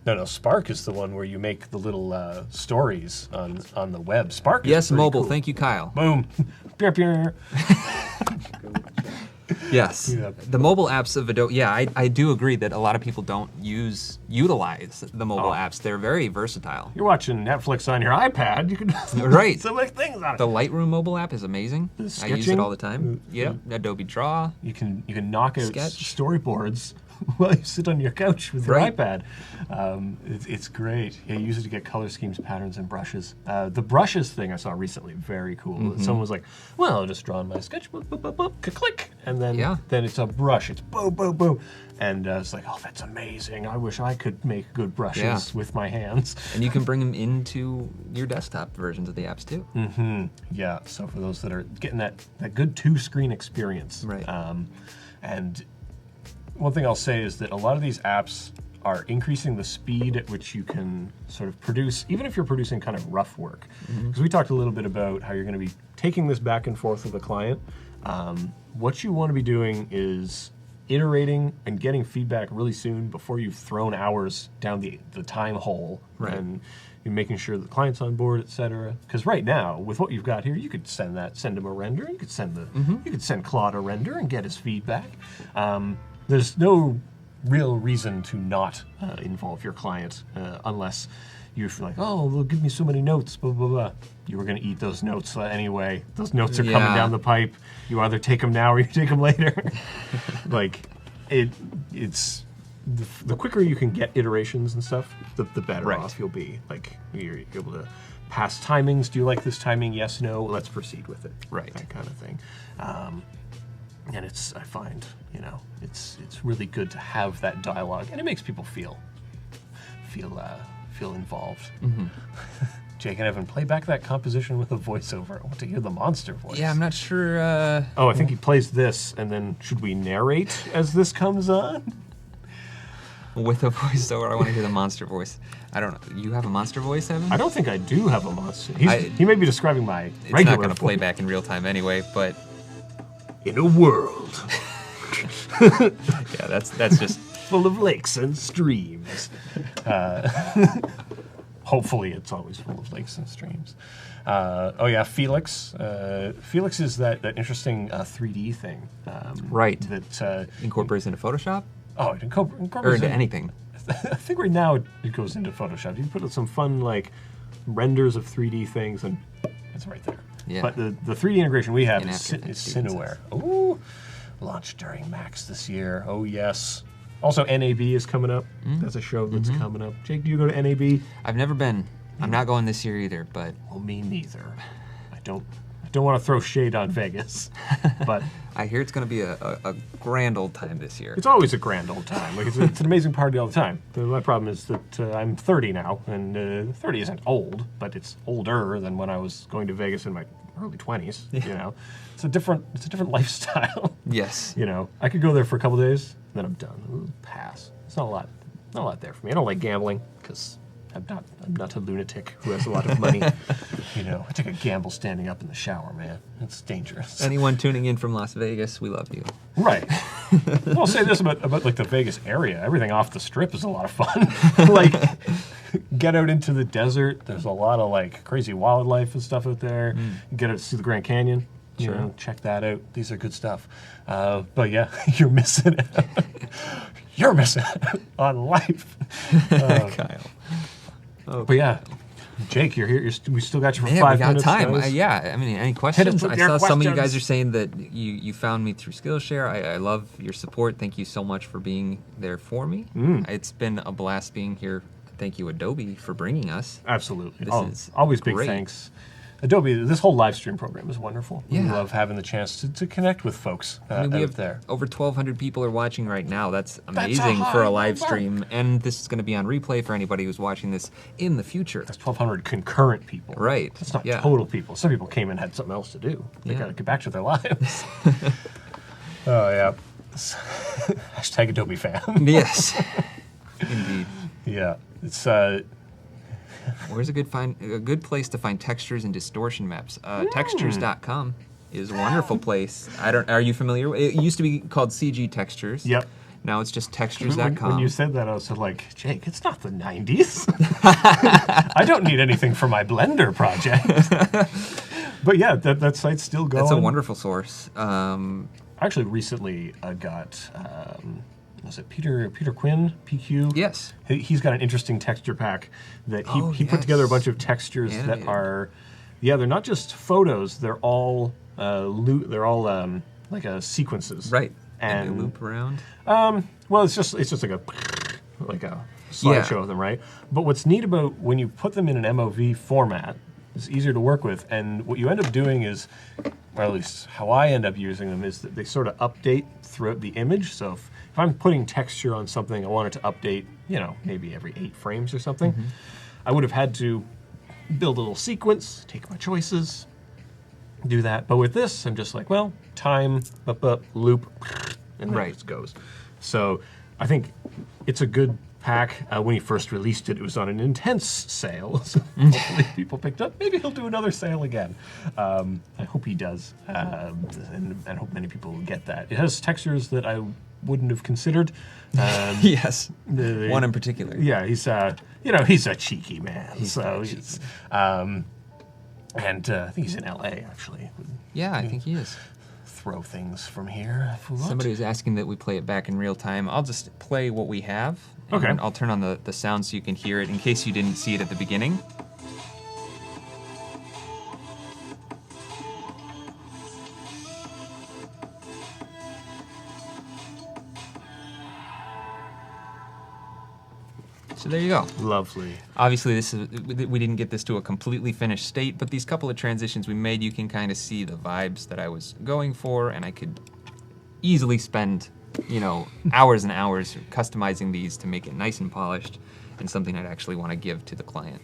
No, Spark is the one where you make the little stories on the web. Spark is Yes, pretty mobile. cool. Thank you, Kyle. Boom. Pew, pew. Yes. Yeah. The mobile apps of Adobe, yeah, I do agree that a lot of people don't utilize the mobile apps. They're very versatile. You're watching Netflix on your iPad. You can Right. so many things on it. The Lightroom mobile app is amazing. I use sketching? it all the time. Yeah. Adobe Draw. You can knock out Sketch. storyboards while you sit on your couch with your Right. iPad. It's great. Yeah, you use it to get color schemes, patterns, and brushes. The brushes thing I saw recently, very cool. Mm-hmm. Someone was like, "Well, I'll just draw on my sketchbook, boop, boop, boop, click, and then Yeah. it's a brush. It's boom, boom, boom." And it's like, "Oh, that's amazing. I wish I could make good brushes Yeah. with my hands." And you can bring them into your desktop versions of the apps too. Yeah, so for those that are getting that good two-screen experience. Right. And one thing I'll say is that a lot of these apps are increasing the speed at which you can sort of produce, even if you're producing kind of rough work. Because we talked a little bit about how you're going to be taking this back and forth with a client. What you want to be doing is iterating and getting feedback really soon before you've thrown hours down the time hole. Right. And you're making sure the client's on board, et cetera. Because right now, with what you've got here, you could send him a render. You could send Claude a render and get his feedback. There's no real reason to not involve your client unless you're like, "Oh, they'll give me so many notes, blah, blah, blah." You were going to eat those notes anyway. Those notes are coming Yeah. down the pipe. You either take them now or you take them later. Like, it's the quicker you can get iterations and stuff, the better Right. off you'll be. Like, you're able to pass timings. Do you like this timing? Yes, no. Let's proceed with it. Right. That kind of thing. And I find, it's really good to have that dialogue, and it makes people feel involved. Jake and Evan, play back that composition with a voiceover. I want to hear the monster voice. Yeah, I'm not sure. Oh, I think he plays this, and then should we narrate as this comes on? With a voiceover, I want to hear the monster voice. I don't know. You have a monster voice, Evan? I don't think I do have a monster. I- He may be describing my It's regular not going to play voice. back in real time anyway, but In a world yeah, that's just full of lakes and streams. Hopefully it's always full of lakes and streams. Oh yeah, Felix. Felix is that interesting 3D thing. Right. That incorporates into Photoshop it or incorporates into anything. I think right now it goes into Photoshop. You can put some fun like renders of 3D things, and it's right there. Yeah. But the 3D integration we have In is After Effects, Cineware. Ooh, launched during Max this year. Oh yes. Also, NAB is coming up. That's a show that's coming up. Jake, do you go to NAB? I've never been. I'm not going this year either, but Well, me neither. I don't want to throw shade on Vegas, but I hear it's going to be a grand old time this year. it's always a grand old time. Like it's an amazing party all the time. My problem is that I'm 30 now, and 30 isn't old, but it's older than when I was going to Vegas in my early 20s. It's a different lifestyle. Yes. I could go there for a couple days, then I'm done. Ooh, pass. It's not a lot there for me. I don't like gambling because I'm not a lunatic who has a lot of money. I take a gamble standing up in the shower, man. It's dangerous. Anyone tuning in from Las Vegas, we love you. Right. I'll say this about like the Vegas area. Everything off the strip is a lot of fun. Like, get out into the desert. There's a lot of like crazy wildlife and stuff out there. You get out to see the Grand Canyon. Sure. Check that out. These are good stuff. But yeah, you're missing out. You're missing out on life. Kyle. But yeah, Jake, you're here. We still got you for Yeah, 5 we got minutes. time. guys. Yeah, I mean, any questions? with I your saw some of you questions. guys are saying that you found me through Skillshare. I love your support. Thank you so much for being there for me. It's been a blast being here. Thank you, Adobe, for bringing us. Absolutely. This is Always big great. thanks. Adobe, this whole live stream program is wonderful. We Yeah. love having the chance to connect with folks I mean, we out have there. over 1,200 people are watching right now. That's a amazing for high a live number. stream. And this is going to be on replay for anybody who's watching this in the future. That's 1,200 concurrent people. Right. That's not Yeah. total people. Some people came and had something else to do. They Yeah. got to get back to their lives. Oh, yeah. Hashtag Adobe fan. Yes, indeed. Yeah. It's, Where's a good place to find textures and distortion maps? Textures.com is a wonderful place. Are you familiar? It used to be called CG Textures. Yep. Now it's just textures.com. When you said that, I was like, Jake, it's not the 90s. I don't need anything for my Blender project. But yeah, that site's still going. That's a wonderful source. I actually recently got, was it Peter Quinn, PQ? Yes. He's got an interesting texture pack that he, Oh, he put together a yes. bunch of textures Animated. that are, they're not just photos, they're all like sequences. Right. And they loop around. well, it's just like a slideshow Yeah. of them, right? But what's neat about when you put them in an MOV format, it's easier to work with, and what you end up doing is, or at least how I end up using them, is that they sort of update throughout the image. So if I'm putting texture on something, I want it to update, maybe every 8 frames or something. I would have had to build a little sequence, take my choices, do that. But with this, I'm just like, well, time, loop, and then Right. it just goes. So I think it's a good pack. When he first released it, it was on an intense sale. So hopefully people picked up. Maybe he'll do another sale again. I hope he does, and I hope many people will get that. It has textures that I wouldn't have considered. Yes. One in particular. Yeah, he's he's a cheeky man. He's so very he's, and I think he's in LA actually. Yeah, I think he is. Throw things from here. If we want. Somebody was asking that we play it back in real time. I'll just play what we have. Okay. And I'll turn on the sound so you can hear it in case you didn't see it at the beginning. So there you go. Lovely. Obviously, we didn't get this to a completely finished state, but these couple of transitions we made, you can kind of see the vibes that I was going for, and I could easily spend, hours and hours customizing these to make it nice and polished and something I'd actually want to give to the client.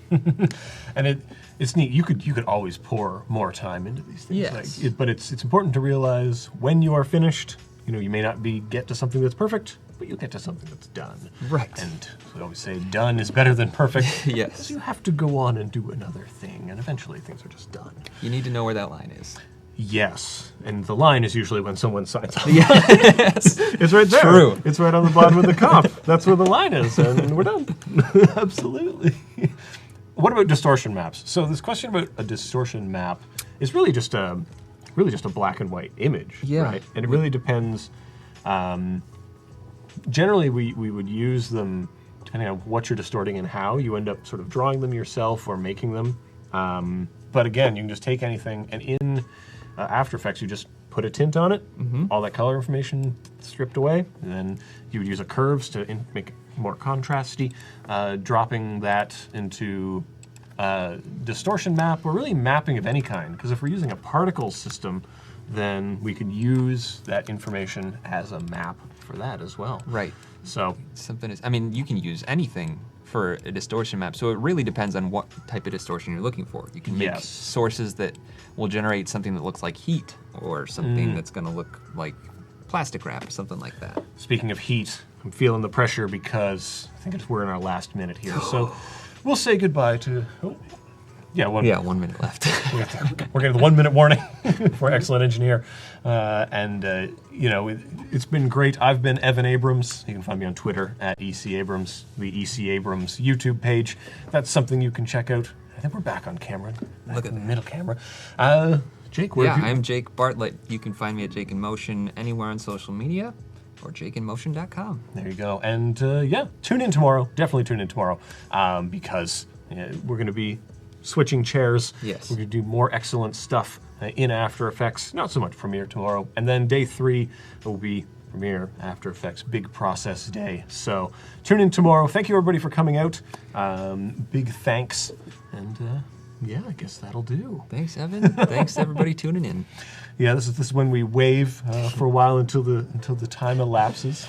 And it's neat. You could always pour more time into these things. Yes. But it's important to realize when you are finished. You may not get to something that's perfect, but you'll get to something that's done. Right. And we always say done is better than perfect. Yes. So you have to go on and do another thing, and eventually things are just done. You need to know where that line is. Yes. And the line is usually when someone signs off. Yes. It's right there. True. It's right on the bottom of the comp. That's where the line is, and we're done. Absolutely. What about distortion maps? So this question about a distortion map is really just a black and white image, Yeah. right? And it really depends. Generally, we would use them depending on what you're distorting and how. You end up sort of drawing them yourself or making them. But again, you can just take anything, and in After Effects, you just put a tint on it, all that color information stripped away, and then you would use a curves to make it more contrasty, dropping that into distortion map, or really mapping of any kind, because if we're using a particle system, then we could use that information as a map for that as well. Right. So you can use anything for a distortion map, so it really depends on what type of distortion you're looking for. You can make Yes. sources that will generate something that looks like heat, or something that's going to look like plastic wrap, something like that. speaking of heat, I'm feeling the pressure because I think we're in our last minute here. So we'll say goodbye to. Oh, yeah, 1 minute. 1 minute left. We're getting the 1 minute warning for excellent engineer. It's been great. I've been Evan Abrams. You can find me on Twitter at EC Abrams, the EC Abrams YouTube page. That's something you can check out. I think we're back on camera. Look at the that. middle camera. Jake, where Yeah, have you... I'm Jake Bartlett. You can find me at Jake in Motion anywhere on social media, or jakeinmotion.com. There you go. And tune in tomorrow. Definitely tune in tomorrow because we're going to be switching chairs. Yes. We're going to do more excellent stuff in After Effects. Not so much Premiere tomorrow. And then day 3 will be Premiere, After Effects, big process day. So tune in tomorrow. Thank you, everybody, for coming out. Big thanks. And Yeah, I guess that'll do. Thanks, Evan. Thanks, everybody tuning in. Yeah, this is when we wave for a while until the time elapses.